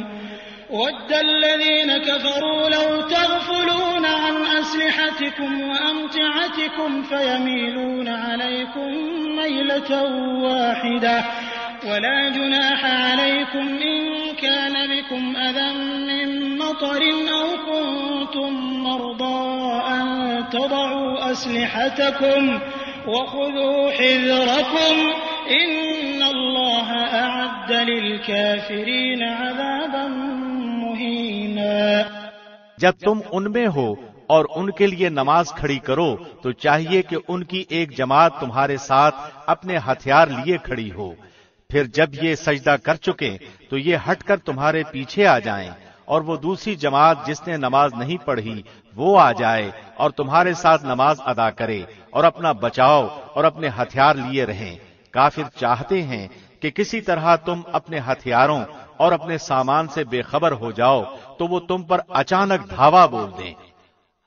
[SPEAKER 1] وَدَّ الَّذِينَ كَفَرُوا لَوْ تَغْفُلُونَ عَنْ أَسْلِحَتِكُمْ وَأَمْتِعَتِكُمْ فَيَمِيلُونَ عَلَيْكُمْ مَيْلَةً وَاحِدَةً وَلَا جُنَاحَ عَلَيْكُمْ إِن كَانَ بِكُمْ أَذًى مِّن مَّطَرٍ أَوْ كُنتُم مَّرْضَىٰ أَن تَضَعُوا أَسْلِحَتَكُمْ وَخُذُوا حِذْرَكُمْ إِنَّ اللَّهَ أَعَدَّ لِلْكَافِرِينَ عَذَابًا مُّهِينًا۔
[SPEAKER 2] جب تم ان میں ہو اور ان کے لیے نماز کھڑی کرو تو چاہیے کہ ان کی ایک جماعت تمہارے ساتھ اپنے ہتھیار لیے کھڑی ہو، پھر جب یہ سجدہ کر چکے تو یہ ہٹ کر تمہارے پیچھے آ جائیں، اور وہ دوسری جماعت جس نے نماز نہیں پڑھی وہ آ جائے اور تمہارے ساتھ نماز ادا کرے اور اپنا بچاؤ اور اپنے ہتھیار لیے رہیں۔ کافر چاہتے ہیں کہ کسی طرح تم اپنے ہتھیاروں اور اپنے سامان سے بے خبر ہو جاؤ تو وہ تم پر اچانک دھاوا بول دیں۔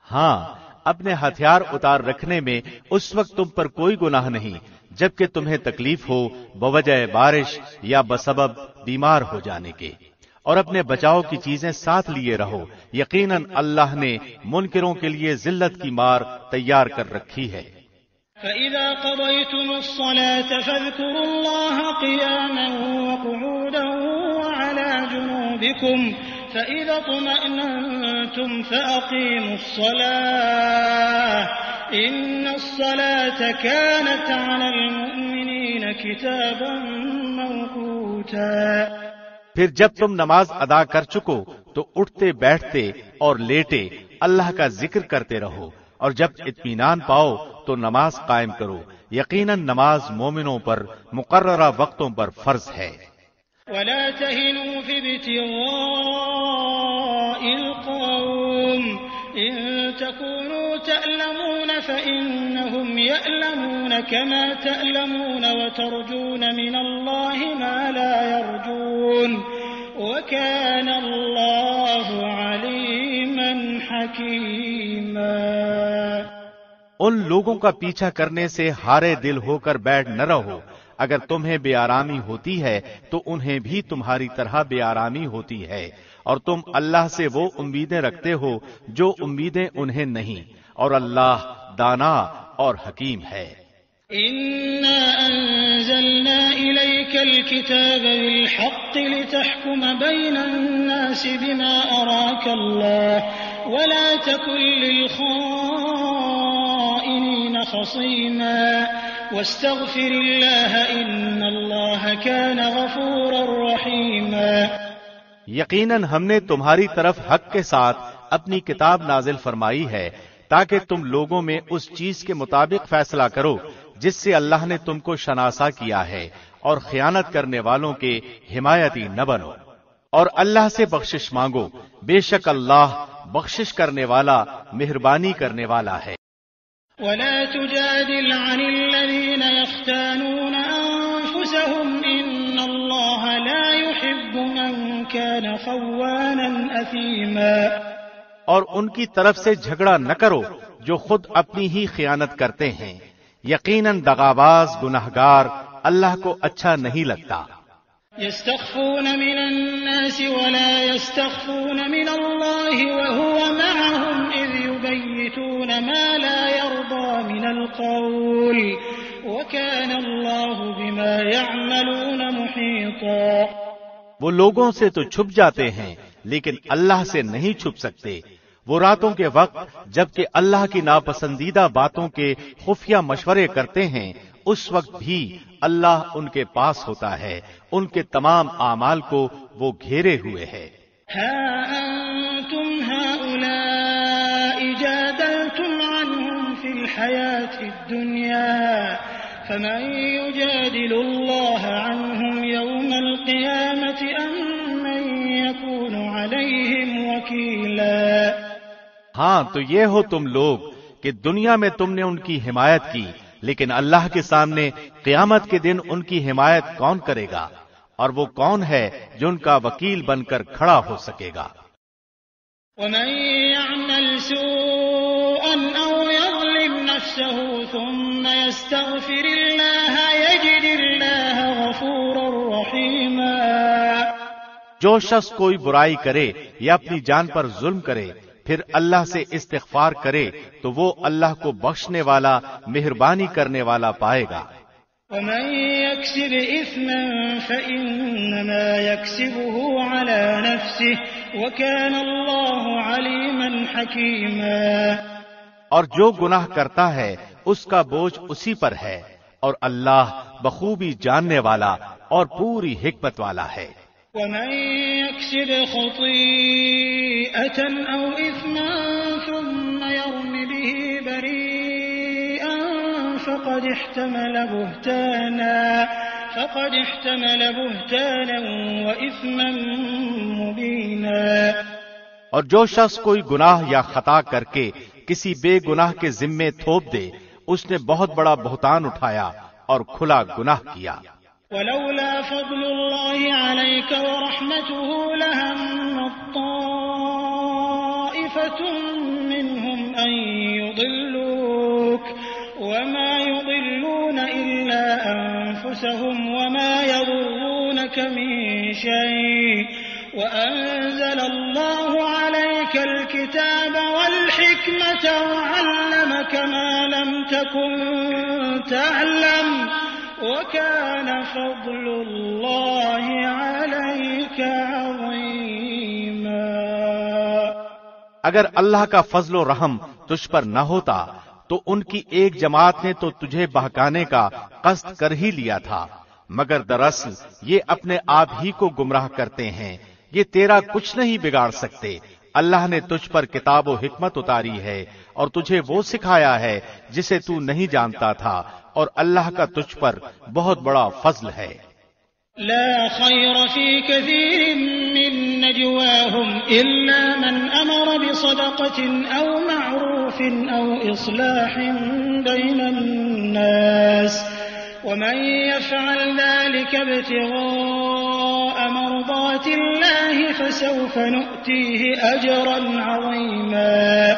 [SPEAKER 2] ہاں، اپنے ہتھیار اتار رکھنے میں اس وقت تم پر کوئی گناہ نہیں جبکہ تمہیں تکلیف ہو بوجہ بارش یا بسبب بیمار ہو جانے کے، اور اپنے بچاؤ کی چیزیں ساتھ لیے رہو، یقیناً اللہ نے منکروں کے لیے ذلت کی مار تیار کر رکھی ہے۔
[SPEAKER 1] فَإِذَا قَضَيْتُمُ الصَّلَاةَ فَاذْكُرُوا اللَّهَ قِيَامًا وَقُعُودًا وَعَلَى جُنُوبِكُمْ فَإِذَا اطْمَأْنَنتُمْ فَأَقِيمُوا الصَّلَاةَ إِنَّ الصَّلَاةَ كَانَتْ عَلَى الْمُؤْمِنِينَ كِتَابًا مَّوْقُوتًا۔
[SPEAKER 2] پھر جب تم نماز ادا کر چکو تو اٹھتے بیٹھتے اور لیٹے اللہ کا ذکر کرتے رہو، اور جب اطمینان پاؤ تو نماز قائم کرو، یقیناً نماز مومنوں پر مقررہ وقتوں پر فرض ہے۔
[SPEAKER 1] وَلَا تَهِنُوا فِي ابْتِغَاءِ الْقَوْمِ إِن تَكُونُوا تَأْلَمُونَ فَإِنَّهُمْ يَأْلَمُونَ كَمَا تَأْلَمُونَ وَتَرْجُونَ مِنَ اللَّهِ مَا لَا يَرْجُونَ وَكَانَ اللَّهُ عَلِيمًا حَكِيمًا۔
[SPEAKER 2] ان لوگوں کا پیچھا کرنے سے ہارے دل ہو کر بیٹھ نہ رہو، اگر تمہیں بے آرامی ہوتی ہے تو انہیں بھی تمہاری طرح بے آرامی ہوتی ہے، اور تم اللہ سے وہ امیدیں رکھتے ہو جو امیدیں انہیں نہیں، اور اللہ دانا اور حکیم ہے۔
[SPEAKER 1] إِنَّا أَنزَلْنَا إِلَيْكَ الْكِتَابَ بِالْحَقِّ لِتَحْكُمَ بَيْنَ النَّاسِ بِمَا أَرَاكَ اللَّهُ وَلَا تَكُن لِّلْخَائِنِينَ خَصِيمًا وَاسْتَغْفِرِ اللَّهَ إِنَّ اللَّهَ كَانَ غَفُورًا رَّحِيمًا۔
[SPEAKER 2] یقیناً ہم نے تمہاری طرف حق کے ساتھ اپنی کتاب نازل فرمائی ہے تاکہ تم لوگوں میں اس چیز کے مطابق فیصلہ کرو جس سے اللہ نے تم کو شناسا کیا ہے، اور خیانت کرنے والوں کے حمایتی نہ بنو، اور اللہ سے بخشش مانگو، بے شک اللہ بخشش کرنے والا مہربانی کرنے والا ہے۔
[SPEAKER 1] وَلَا تُجَادِلْ عَنِ الَّذِينَ يَخْتَانُونَ أَنفُسَهُمْ إِنَّ اللَّهَ لَا يُحِبُّ مَن كَانَ خَوَّانًا أَثِيمًا۔
[SPEAKER 2] اور ان کی طرف سے جھگڑا نہ کرو جو خود اپنی ہی خیانت کرتے ہیں، یقیناً دغاباز گناہگار اللہ کو اچھا نہیں لگتا۔
[SPEAKER 1] يَسْتَخْفُونَ مِنَ النَّاسِ وَلَا يَسْتَخْفُونَ مِنَ اللَّهِ وَهُوَ مَعَهُمْ إِذْ يُبَيِّتُونَ مَا لَا يَرْضَىٰ مِنَ الْقَوْلِ وَكَانَ اللَّهُ بِمَا يَعْمَلُونَ مُحِيطًا۔
[SPEAKER 2] وہ لوگوں سے تو چھپ جاتے ہیں لیکن اللہ سے نہیں چھپ سکتے۔ وہ راتوں کے وقت جبکہ اللہ کی ناپسندیدہ باتوں کے خفیہ مشورے کرتے ہیں، اس وقت بھی اللہ ان کے پاس ہوتا ہے، ان کے تمام اعمال کو وہ گھیرے ہوئے ہے۔
[SPEAKER 1] ہا انتم هؤلاء جادلتم عنهم في الحياة الدنيا فمن يجادل الله عنهم يوم القيامة أم من يكون عليهم وكيلا۔
[SPEAKER 2] ہاں تو یہ ہو تم لوگ کہ دنیا میں تم نے ان کی حمایت کی، لیکن اللہ کے سامنے قیامت کے دن ان کی حمایت کون کرے گا، اور وہ کون ہے جو ان کا وکیل بن کر کھڑا ہو سکے گا۔
[SPEAKER 1] وَمَن يَعْمَلْ سُوءًا نفسه ثم يستغفر الله يجد الله غفورا رحيما.
[SPEAKER 2] جو شخص کوئی برائی کرے یا اپنی جان پر ظلم کرے پھر اللہ سے استغفار کرے تو وہ اللہ کو بخشنے والا مہربانی کرنے والا پائے گا.
[SPEAKER 1] ومن يكسب إثما فإنما يكسبه على نفسه وكان الله عليما حكيما.
[SPEAKER 2] اور جو گناہ کرتا ہے اس کا بوجھ اسی پر ہے اور اللہ بخوبی جاننے والا اور پوری حکمت والا ہے.
[SPEAKER 1] ومن يكسب خطيئة أو إثما ثم يرم به بريئا فقد احتمل بهتانا وإثما مبينا.
[SPEAKER 2] اور جو شخص کوئی گناہ یا خطا کر کے کسی بے گناہ کے ذمے تھوپ دے اس نے بہت بڑا بہتان اٹھایا اور کھلا گناہ کیا.
[SPEAKER 1] ولولا فضل الله عليك ورحمته لهم طائفة منهم أن يضلوك وما يضلون إلا أنفسهم وما يضرونك من شيء وأنزل الله عليك الكتاب والحكمة وعلمك ما لم تكن تعلم وَكَانَ فَضْلُ اللَّهِ عَلَيْكَ عَظِيمًا.
[SPEAKER 2] اگر اللہ کا فضل و رحم تجھ پر نہ ہوتا تو ان کی ایک جماعت نے تو تجھے بہکانے کا قصد کر ہی لیا تھا، مگر دراصل یہ اپنے آپ ہی کو گمراہ کرتے ہیں. یہ تیرا کچھ نہیں بگاڑ سکتے. اللہ نے تجھ پر کتاب و حکمت اتاری ہے اور تجھے وہ سکھایا ہے جسے تو نہیں جانتا تھا، اور اللہ کا تجھ پر بہت بڑا فضل ہے.
[SPEAKER 1] لا خير في كثير من نجواهم إلا من أمر بصدقة أو معروف أو إصلاح بين الناس ومن يفعل ذلك ابتغاء مرضات الله فسوف نؤتيه أجرا عظيما.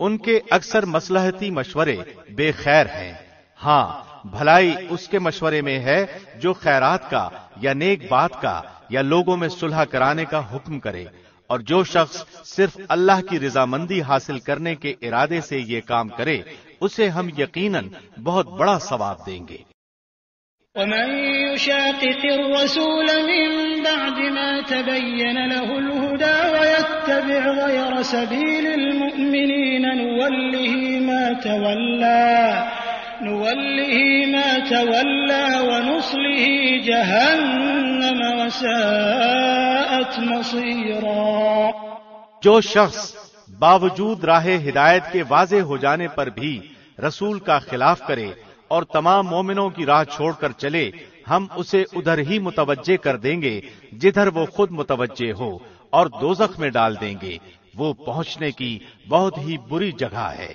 [SPEAKER 2] ان کے اکثر مصلحتی مشورے بے خیر ہیں. ہاں، بھلائی اس کے مشورے میں ہے جو خیرات کا یا نیک بات کا یا لوگوں میں صلح کرانے کا حکم کرے، اور جو شخص صرف اللہ کی رضامندی حاصل کرنے کے ارادے سے یہ کام کرے اسے ہم یقیناً بہت بڑا ثواب دیں گے.
[SPEAKER 1] ومن يشاقق الرسول من بعد ما تبين له الهدى ويتبع غير سبيل المؤمنين نوله ما تولى ونصله جهنم وساءت مصيرا.
[SPEAKER 2] جو شخص باوجود راہ ہدایت کے واضح ہو جانے پر بھی رسول کا خلاف کرے اور تمام مومنوں کی راہ چھوڑ کر چلے، ہم اسے ادھر ہی متوجہ کر دیں گے جدھر وہ خود متوجہ ہو، اور دوزخ میں ڈال دیں گے. وہ پہنچنے کی بہت ہی بری جگہ ہے.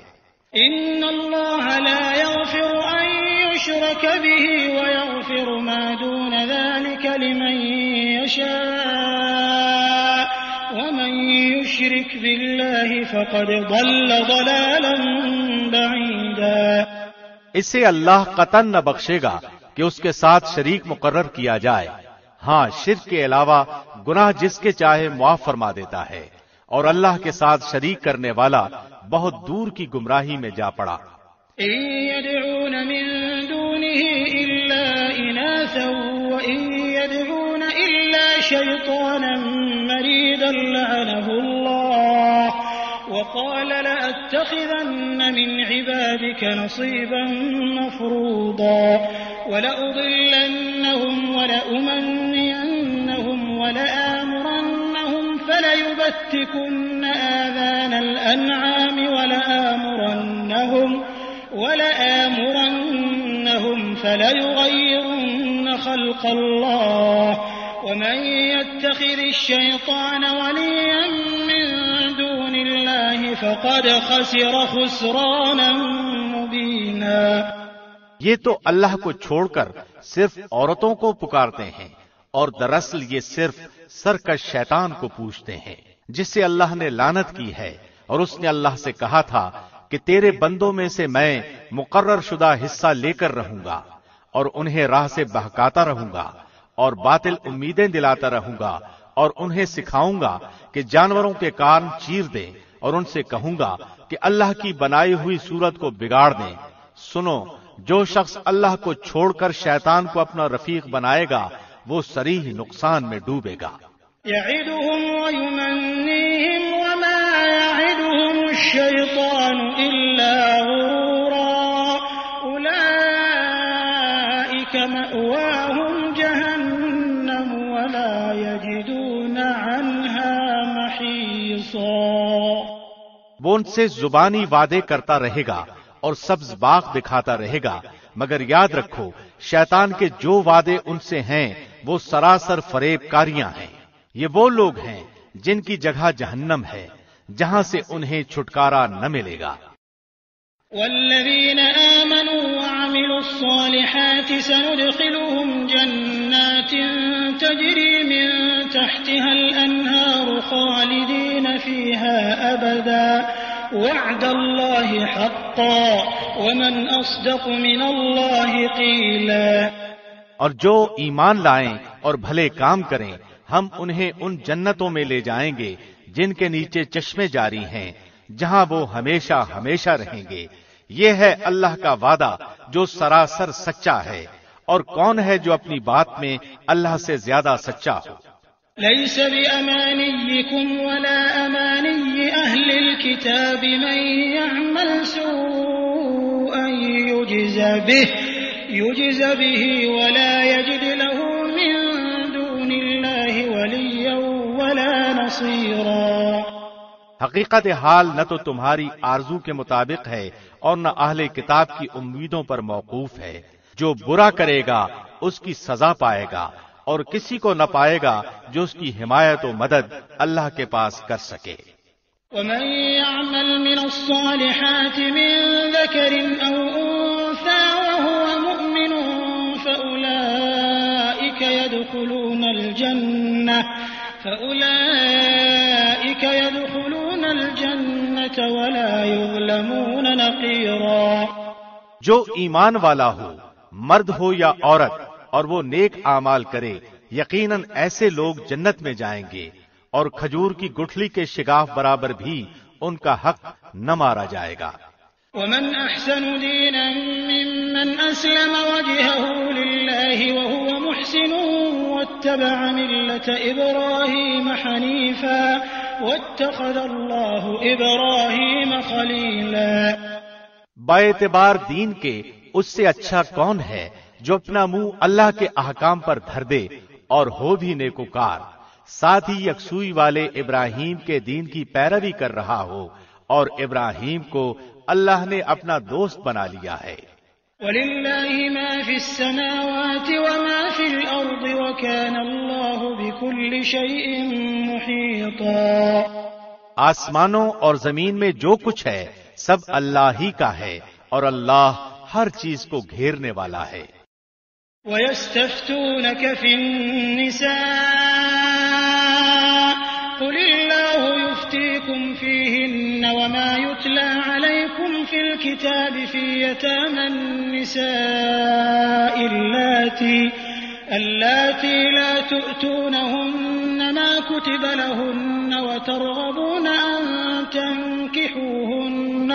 [SPEAKER 1] ان اللہ لا يغفر ان يشرك به ويغفر ما دون ذلك لمن يشاء ومن يشرك بالله فقد ضل ضلالا بعيدا.
[SPEAKER 2] اسے اللہ قطعاً نہ بخشے گا کہ اس کے ساتھ شریک مقرر کیا جائے. ہاں، شرک کے علاوہ گناہ جس کے چاہے معاف فرما دیتا ہے، اور اللہ کے ساتھ شریک کرنے والا بہت دور کی گمراہی میں جا پڑا.
[SPEAKER 1] إن يدعون من دونه إلا إناثا وإن يدعون إلا شيطانا مريدا لعنه الله وقال لأتخذن من عبادك نصيبا مفروضا ولأضلنهم ولأمنينهم ولآمرنهم فليبتكن آذان الأنعام ولآمرنهم فليغيرن خلق الله ومن يتخذ الشيطان وليا من دون الله فقد خسر خسرانا مبينا.
[SPEAKER 2] یہ تو اللہ کو چھوڑ کر صرف عورتوں کو پکارتے ہیں، اور دراصل یہ صرف سرکش شیطان کو پوچھتے ہیں جس سے اللہ نے لعنت کی ہے، اور اس نے اللہ سے کہا تھا کہ تیرے بندوں میں سے میں مقرر شدہ حصہ لے کر رہوں گا اور انہیں راہ سے بہکاتا رہوں گا اور باطل امیدیں دلاتا رہوں گا اور انہیں سکھاؤں گا کہ جانوروں کے کان چیر دیں اور ان سے کہوں گا کہ اللہ کی بنائی ہوئی صورت کو بگاڑ دیں۔ سنو، جو شخص اللہ کو چھوڑ کر شیطان کو اپنا رفیق بنائے گا وہ صریح نقصان میں ڈوبے گا۔
[SPEAKER 1] يعدهم ويمنيهم وما يعدهم الشيطان إلا غرورا أولئك مأواهم جهنم ولا يجدون عنها محيصا۔
[SPEAKER 2] وہ ان سے زبانی وعدے کرتا رہے گا اور سبز باغ دکھاتا رہے گا، مگر یاد رکھو شیطان کے جو وعدے ان سے ہیں وہ سراسر فریب کاریاں ہیں۔ یہ وہ لوگ ہیں جن کی جگہ جہنم ہے، جہاں سے انہیں چھٹکارا نہ ملے گا۔
[SPEAKER 1] والذین آمنوا وعملوا الصالحات سندخلهم جنات تجری من تحتها الانہار خالدین فیها ابدا وعد اللہ حقا ومن اصدق من اللہ قیلا۔
[SPEAKER 2] اور جو ایمان لائیں اور بھلے کام کریں ہم انہیں ان جنتوں میں لے جائیں گے جن کے نیچے چشمے جاری ہیں، جہاں وہ ہمیشہ ہمیشہ رہیں گے۔ یہ ہے اللہ کا وعدہ جو سراسر سچا ہے، اور کون ہے جو اپنی بات میں اللہ سے زیادہ سچا ہو؟
[SPEAKER 1] ليس بأمانيكم ولا أماني أهل الكتاب من يعمل سوءا يجز به ولا يجد له من دون الله وليا ولا نصيرا۔
[SPEAKER 2] حقیقت حال نہ تو تمہاری آرزو کے مطابق ہے اور نہ اہل کتاب کی امیدوں پر موقوف ہے۔ جو برا کرے گا اس کی سزا پائے گا، اور کسی کو نہ پائے گا جو اس کی حمایت و مدد اللہ کے پاس کر سکے۔
[SPEAKER 1] ومن يعمل من الصالحات من ذكر أو أنثى وهو مؤمن فأولئك يدخلون الجنة ولا يظلمون نقيرا۔
[SPEAKER 2] جو ایمان والا ہو، مرد ہو یا عورت، اور وہ نیک اعمال کرے، یقیناً ایسے لوگ جنت میں جائیں گے، اور کھجور کی گٹھلی کے شگاف برابر بھی ان کا حق نہ مارا جائے گا۔
[SPEAKER 1] ومن احسن دینا ممن اسلم وجهه لله وهو محسن واتبع ملة ابراہیم حنیفا واتخذ اللہ ابراہیم خلیلا۔
[SPEAKER 2] باعتبار دین کے اس سے اچھا کون ہے جو اپنا منہ اللہ کے احکام پر دھر دے اور ہو بھی نیکوکار، ساتھ ہی یکسوئی والے ابراہیم کے دین کی پیروی کر رہا ہو، اور ابراہیم کو اللہ نے اپنا دوست بنا لیا ہے۔
[SPEAKER 1] وَلِلَّهِ مَا فِي السَّمَاوَاتِ وَمَا فِي الْأَرْضِ وَكَانَ اللَّهُ بِكُلِّ شَيْءٍ مُحِيطًا۔
[SPEAKER 2] آسمانوں اور زمین میں جو کچھ ہے سب اللہ ہی کا ہے، اور اللہ ہر چیز کو گھیرنے والا ہے۔
[SPEAKER 1] وَيَسْتَفْتُونَكَ فِي النِّسَاءِ قُلِ اللَّهُ يُفْتِيكُمْ فِيهِنَّ وَمَا يُتْلَى عَلَيْكُمْ فِي الْكِتَابِ فِي يَتَامَى النِّسَاءِ اللَّاتِي لَا تُؤْتُونَهُنَّ مَا كُتِبَ لَهُنَّ وَتَرْغَبُونَ أَن تَنكِحُوهُنَّ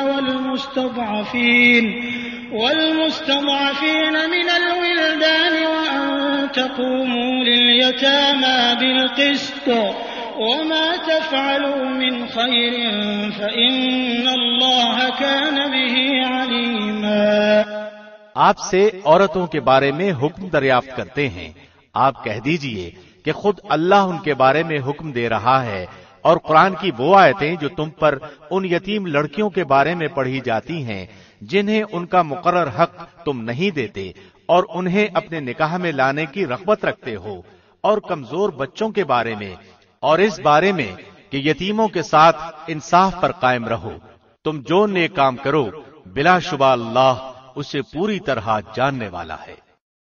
[SPEAKER 1] والمستضعفين من الولدان وأن تقوموا لليتامى بالقسط وما تفعلوا من خير فإن الله كان به عليما۔
[SPEAKER 2] آپ سے عورتوں کے بارے میں حکم دریافت کرتے ہیں، آپ کہہ دیجئے کہ خود اللہ ان کے بارے میں حکم دے رہا ہے، اور قرآن کی وہ آیتیں جو تم پر ان یتیم لڑکیوں کے بارے میں پڑھی جاتی ہیں جنہیں ان کا مقرر حق تم نہیں دیتے اور انہیں اپنے نکاح میں لانے کی رغبت رکھتے ہو، اور کمزور بچوں کے بارے میں، اور اس بارے میں کہ یتیموں کے ساتھ انصاف پر قائم رہو۔ تم جو نیک کام کرو بلا شبہ اللہ اسے پوری طرح جاننے والا ہے۔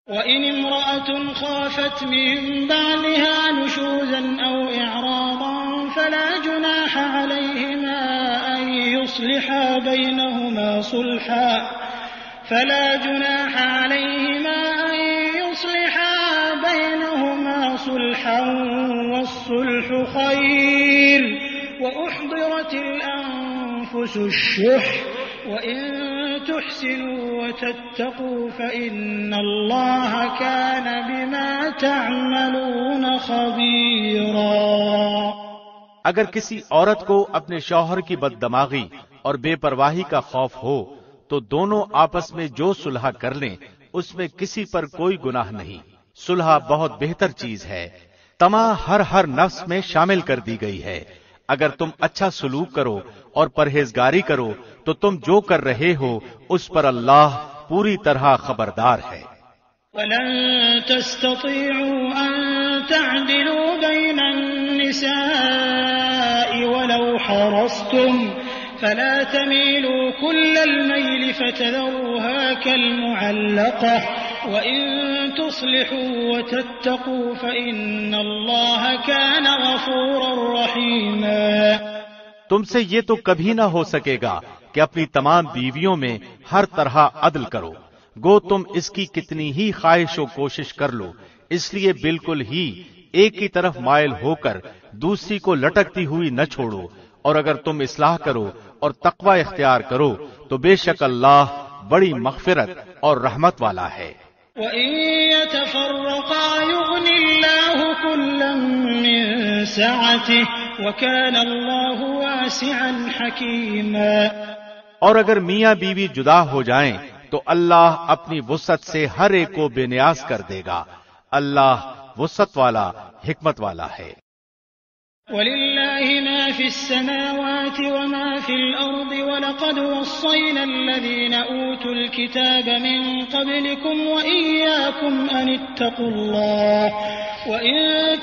[SPEAKER 1] وَإِنِ امْرَأَةٌ خَافَتْ مِن بَعْلِهَا نُشُوزًا أَوْ إِعْرَاضًا فَلَا جُنَاحَ عَلَيْهِمَا أَن يصلحا بينهما صلحا والصلح خير وأحضرت الأنفس الشح وإن تحسنوا وتتقوا فإن الله كان بما تعملون خبيرا۔
[SPEAKER 2] اگر کسی عورت کو اپنے شوہر کی بددماغی اور بے پرواہی کا خوف ہو تو دونوں آپس میں جو صلح کر لیں اس میں کسی پر کوئی گناہ نہیں۔ صلح بہت بہتر چیز ہے، طمع ہر نفس میں شامل کر دی گئی ہے۔ اگر تم اچھا سلوک کرو اور پرہیزگاری کرو تو تم جو کر رہے ہو اس پر اللہ پوری طرح خبردار ہے۔
[SPEAKER 1] وَلَن تَسْتَطِيعُوا أَن تَعْدِلُوا بَيْنَ النِّسَاءِ وَلَوْ حَرَصْتُمْ فَلَا تَمِيلُوا كُلَّ الْمَيْلِ فَتَذَرُوهَا كَالْمُعَلَّقَةِ وَإِن تُصْلِحُوا وَتَتَّقُوا فَإِنَّ اللَّهَ كَانَ غَفُورًا رَّحِيمًا۔
[SPEAKER 2] تم سے یہ تو کبھی نہ ہو سکے گا کہ اپنی تمام بیویوں میں ہر طرح عدل کرو، گو تم اس کی کتنی ہی خواہش و کوشش کر لو، اس لیے بالکل ہی ایک کی طرف مائل ہو کر دوسری کو لٹکتی ہوئی نہ چھوڑو، اور اگر تم اصلاح کرو اور تقوی اختیار کرو تو بے شک اللہ بڑی مغفرت اور رحمت والا ہے۔
[SPEAKER 1] وَإِن يَتَفَرَّقَا يُغْنِ اللَّهُ كُلًّا مِّن سَعَتِهِ وَكَانَ اللَّهُ وَاسِعًا حَكِيمًا۔
[SPEAKER 2] اور اگر میاں بیوی جدا ہو جائیں تو اللہ اپنی وسعت سے ہر ایک کو بے نیاز کر دے گا، اللہ وسعت والا حکمت والا ہے۔
[SPEAKER 1] وَلِلَّهِ مَا فِي السَّمَاوَاتِ وَمَا فِي الْأَرْضِ وَلَقَدْ وَصَّيْنَا الَّذِينَ أُوتُوا الْكِتَابَ مِن قَبْلِكُمْ وَإِيَّاكُمْ أَنِ اتَّقُوا اللَّهَ وَإِن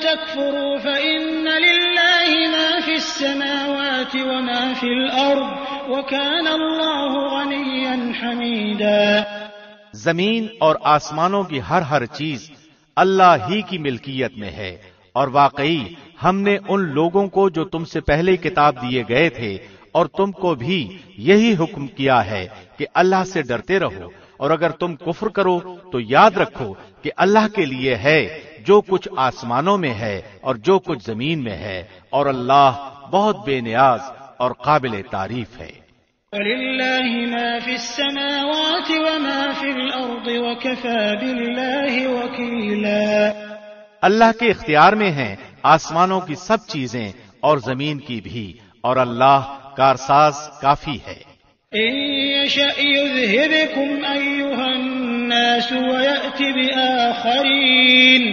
[SPEAKER 1] تَكْفُرُوا فَإِنَّ لِلَّهِ مَا فِي السَّمَاوَاتِ وَمَا فِي الْأَرْضِ وَكَانَ اللَّهُ غَنِيًّا حَمِيدًا۔
[SPEAKER 2] زمین اور آسمانوں کی ہر چیز اللہ ہی کی ملکیت میں ہے، اور واقعی ہم نے ان لوگوں کو جو تم سے پہلے کتاب دیے گئے تھے اور تم کو بھی یہی حکم کیا ہے کہ اللہ سے ڈرتے رہو، اور اگر تم کفر کرو تو یاد رکھو کہ اللہ کے لیے ہے جو کچھ آسمانوں میں ہے اور جو کچھ زمین میں ہے، اور اللہ بہت بے نیاز اور قابل تعریف ہے۔
[SPEAKER 1] وَلِلَّهِ مَا فِي السَّمَاوَاتِ وَمَا فِي الْأَرْضِ وَكَفَى بِاللَّهِ وَكِيلًا۔
[SPEAKER 2] اللہ کے اختیار میں ہیں آسمانوں کی سب چیزیں اور زمین کی بھی، اور اللہ کارساز کافی ہے۔
[SPEAKER 1] إِن يَشَأْ يُذْهِبْكُمْ أَيُّهَا النَّاسُ وَيَأْتِ بِآخَرِينَ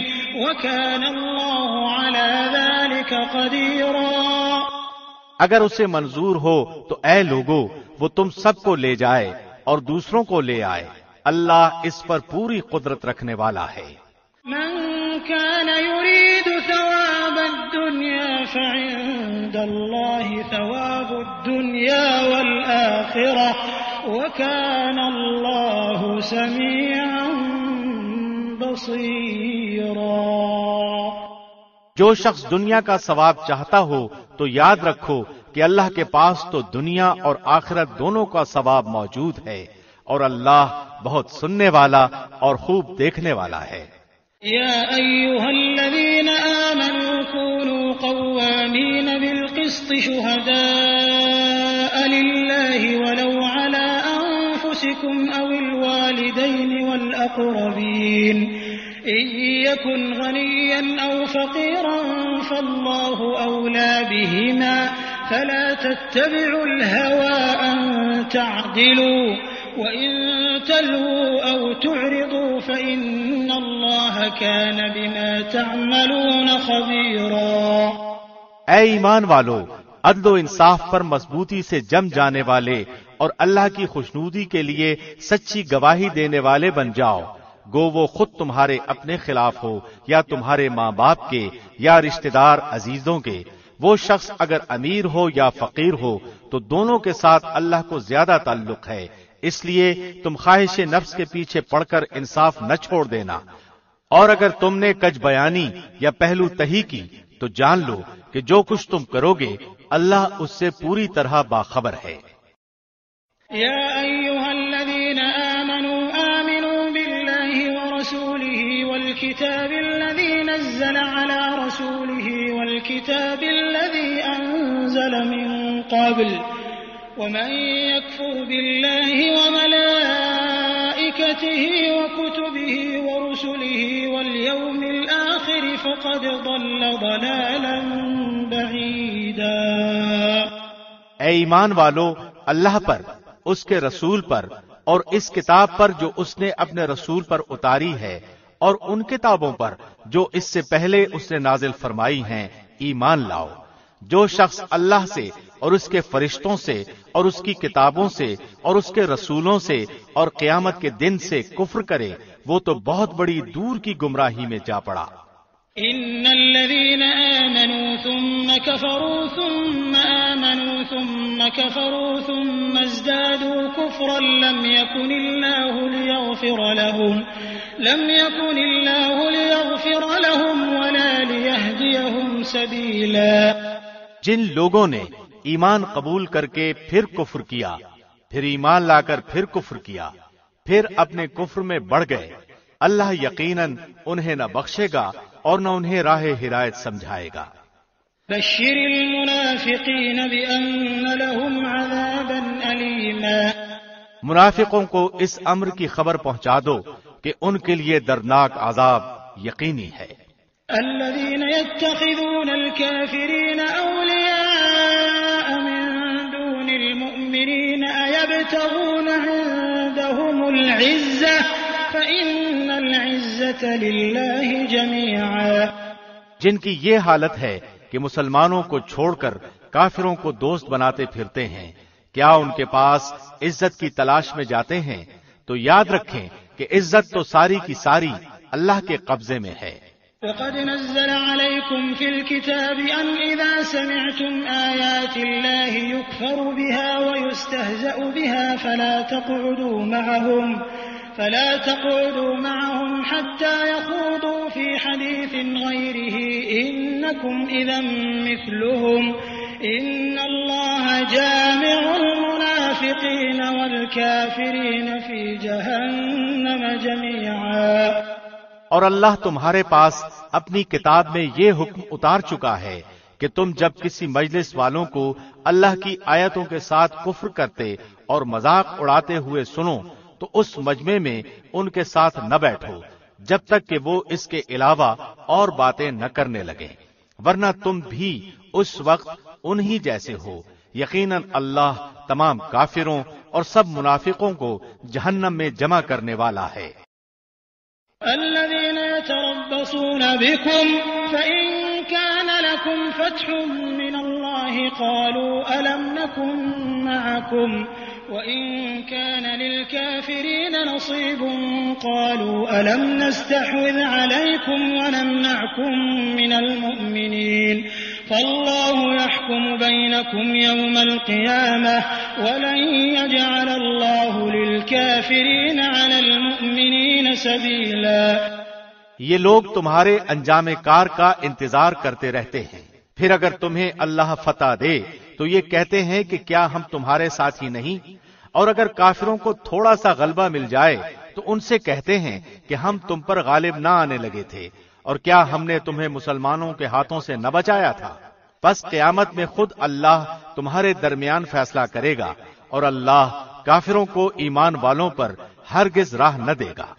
[SPEAKER 1] وَكَانَ اللَّهُ عَلَى ذَلِكَ قَدِيرًا۔
[SPEAKER 2] اگر اسے منظور ہو تو اے لوگو وہ تم سب کو لے جائے اور دوسروں کو لے آئے، اللہ اس پر پوری قدرت رکھنے والا ہے۔
[SPEAKER 1] من كان يريد ثواب الدنيا فعند الله ثواب الدنيا والآخرة وكان الله سميعا بصيرا۔
[SPEAKER 2] جو شخص دنیا کا ثواب چاہتا ہو تو یاد رکھو کہ اللہ کے پاس تو دنیا اور آخرت دونوں کا ثواب موجود ہے، اور اللہ بہت سننے والا اور خوب دیکھنے والا ہے۔
[SPEAKER 1] يا أيها الذين آمنوا كونوا قوامين بالقسط شهداء لله ولو على أنفسكم أو الوالدين والأقربين إن يكن غنيا أو فقيرا فالله أولى بهما فلا تتبعوا الهوى أن تعدلوا وَإِن تَلْوُوا أَوْ تُعْرِضُوا فَإِنَّ اللَّهَ كَانَ بِمَا تَعْمَلُونَ خَبِيرًا۔
[SPEAKER 2] اے ایمان والو، عدل و انصاف پر مضبوطی سے جم جانے والے اور اللہ کی خوشنودی کے لیے سچی گواہی دینے والے بن جاؤ، گو وہ خود تمہارے اپنے خلاف ہو یا تمہارے ماں باپ کے یا رشتہ دار عزیزوں کے۔ وہ شخص اگر امیر ہو یا فقیر ہو تو دونوں کے ساتھ اللہ کو زیادہ تعلق ہے، اس لیے تم خواہش نفس کے پیچھے پڑ کر انصاف نہ چھوڑ دینا، اور اگر تم نے کج بیانی یا پہلو تہی کی تو جان لو کہ جو کچھ تم کرو گے اللہ اس سے پوری طرح باخبر ہے۔
[SPEAKER 1] يا أيها الذين آمنوا بالله ورسوله والكتاب الذي نزل على رسوله والكتاب الذي أنزل من قبل ومن يكفر بالله وملائكته وكتبه ورسله واليوم الآخر فقد ضل ضلالا بعيدا۔
[SPEAKER 2] اے ایمان والو، اللہ پر، اس کے رسول پر اور اس کتاب پر جو اس نے اپنے رسول پر اتاری ہے اور ان کتابوں پر جو اس سے پہلے اس نے نازل فرمائی ہیں ایمان لاؤ۔ جو شخص اللہ سے اور اس کے فرشتوں سے اور اس کی کتابوں سے اور اس کے رسولوں سے اور قیامت کے دن سے کفر کرے وہ تو بہت بڑی دور کی گمراہی میں جا پڑا۔
[SPEAKER 1] ان الذين آمنوا ثم كفروا ثم آمنوا ثم كفروا ثم ازدادوا كفرا لم يكن الله ليغفر لهم ولا ليهديهم سبيلا۔
[SPEAKER 2] جن لوگوں نے ایمان قبول کر کے پھر کفر کیا، پھر ایمان لا کر پھر کفر کیا، پھر اپنے کفر میں بڑھ گئے، اللہ یقیناً انہیں نہ بخشے گا اور نہ انہیں راہ ہدایت سمجھائے گا۔
[SPEAKER 1] بشر المنافقین بأن لهم عذابا ألیما۔
[SPEAKER 2] منافقوں کو اس امر کی خبر پہنچا دو کہ ان کے لیے دردناک عذاب یقینی ہے۔
[SPEAKER 1] الذين يتخذون الكافرين أولياء من دون المؤمنين أيبتغون عندهم العزة فإن العزة لله جميعا۔
[SPEAKER 2] جن کی یہ حالت ہے کہ مسلمانوں کو چھوڑ کر کافروں کو دوست بناتے پھرتے ہیں، کیا ان کے پاس عزت کی تلاش میں جاتے ہیں؟ تو یاد رکھیں کہ عزت تو ساری کی ساری اللہ کے قبضے میں ہے۔
[SPEAKER 1] وقد نزل عليكم في الكتاب أن إذا سمعتم آيات الله يكفر بها ويستهزأ بها فلا تقعدوا معهم حتى يخوضوا في حديث غيره إنكم إذا مثلهم إن الله جامع المنافقين والكافرين في جهنم جميعا۔
[SPEAKER 2] اور اللہ تمہارے پاس اپنی کتاب میں یہ حکم اتار چکا ہے کہ تم جب کسی مجلس والوں کو اللہ کی آیتوں کے ساتھ کفر کرتے اور مذاق اڑاتے ہوئے سنو تو اس مجمع میں ان کے ساتھ نہ بیٹھو جب تک کہ وہ اس کے علاوہ اور باتیں نہ کرنے لگیں، ورنہ تم بھی اس وقت انہی جیسے ہو۔ یقیناً اللہ تمام کافروں اور سب منافقوں کو جہنم میں جمع کرنے والا ہے۔
[SPEAKER 1] الذين يتربصون بكم فإن كان لكم فتح من الله قالوا ألم نكن معكم وإن كان للكافرين نصيب قالوا ألم نستحوذ عليكم ونمنعكم من المؤمنين فالله يحكم بينكم يوم القيامة ولن يجعل الله للكافرين على المؤمنين سبيلا۔
[SPEAKER 2] یہ لوگ تمہارے انجام کار کا انتظار کرتے رہتے ہیں، پھر اگر تمہیں اللہ فتح دے تو یہ کہتے ہیں کہ کیا ہم تمہارے ساتھ ہی نہیں، اور اگر کافروں کو تھوڑا سا غلبہ مل جائے تو ان سے کہتے ہیں کہ ہم تم پر غالب نہ آنے لگے تھے، اور کیا ہم نے تمہیں مسلمانوں کے ہاتھوں سے نہ بچایا تھا؟ پس قیامت میں خود اللہ تمہارے درمیان فیصلہ کرے گا، اور اللہ کافروں کو ایمان والوں پر ہرگز راہ نہ دے گا۔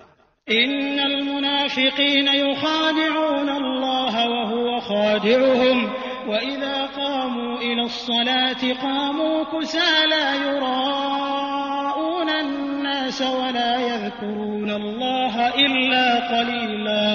[SPEAKER 1] ان المنافقین یخادعون اللہ وهو خادعهم وإذا قاموا إلى الصلاة قاموا كسالى يراءون الناس ولا يذكرون الله إلا قليلا۔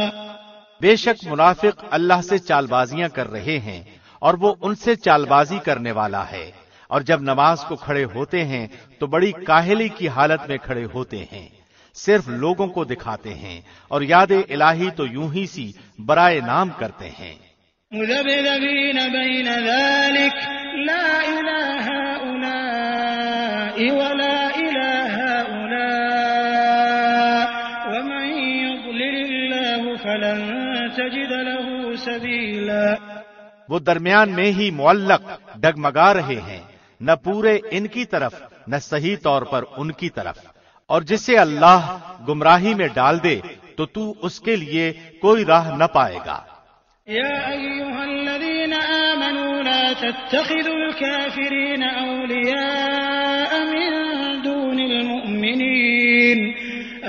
[SPEAKER 2] بے شک منافق اللہ سے چال بازیاں کر رہے ہیں اور وہ ان سے چال بازی کرنے والا ہے، اور جب نماز کو کھڑے ہوتے ہیں تو بڑی کاہلی کی حالت میں کھڑے ہوتے ہیں، صرف لوگوں کو دکھاتے ہیں، اور یاد الہی تو یوں ہی سی برائے نام کرتے ہیں۔
[SPEAKER 1] مذبذبین بین ذلک لا الہ هؤلاء ولا الہ هؤلاء ومن یضلل اللہ فلن تجد له سبیلا۔
[SPEAKER 2] وہ درمیان میں ہی معلق ڈگمگا رہے ہیں، نہ پورے ان کی طرف نہ صحیح طور پر ان کی طرف، اور جسے اللہ گمراہی میں ڈال دے تو اس کے لیے کوئی راہ نہ پائے گا۔
[SPEAKER 1] يا أيها الذين آمنوا لا تتخذوا الكافرين أولياء من دون المؤمنين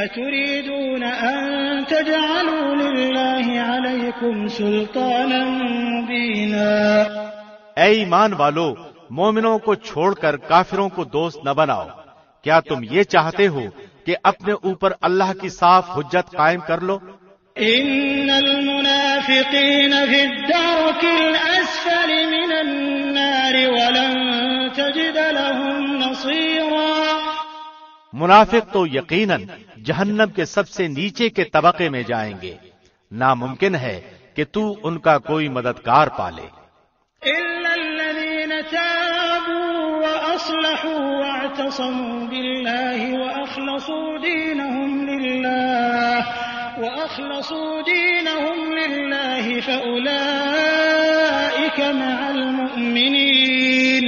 [SPEAKER 1] أتريدون أن تجعلوا لله عليكم سلطانا مبينا۔
[SPEAKER 2] اے ایمان والو، مومنوں کو چھوڑ کر کافروں کو دوست نہ بناؤ۔ کیا تم یہ چاہتے ہو کہ اپنے اوپر اللہ کی صاف حجت قائم کر لو؟
[SPEAKER 1] ان المنافقین فی الدرک الاسفل من النار ولن تجد لهم نصیرا۔
[SPEAKER 2] منافق تو یقیناً جہنم کے سب سے نیچے کے طبقے میں جائیں گے، ناممکن ہے کہ تو ان کا کوئی مددگار پالے۔
[SPEAKER 1] الا الذین تابوا واصلحوا واعتصموا بالله وأخلصوا دينهم لله فأولئك مع المؤمنين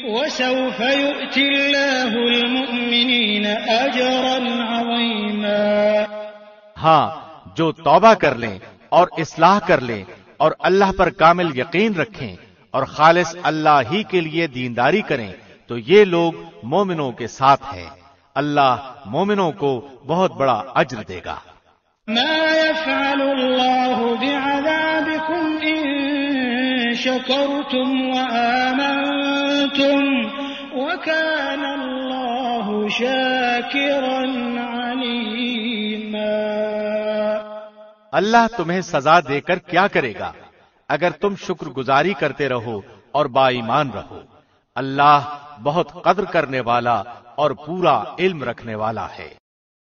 [SPEAKER 1] وسوف يؤتي الله المؤمنين أجرا عظيما۔
[SPEAKER 2] ہاں، جو توبہ کر لیں اور اصلاح کر لیں اور اللہ پر کامل یقین رکھیں اور خالص اللہ ہی کے لیے دینداری کریں تو یہ لوگ مومنوں کے ساتھ ہیں۔ اللہ مومنوں کو بہت بڑا اجر دے گا۔
[SPEAKER 1] ما يفعل الله بعذابكم إن شكرتم وآمنتم وكان الله شاكرا عليما۔
[SPEAKER 2] اللہ تمہیں سزا دے کر کیا کرے گا اگر تم شکر گزاری کرتے رہو اور با ایمان رہو۔ اللہ بہت قدر کرنے والا اور پورا علم رکھنے والا ہے۔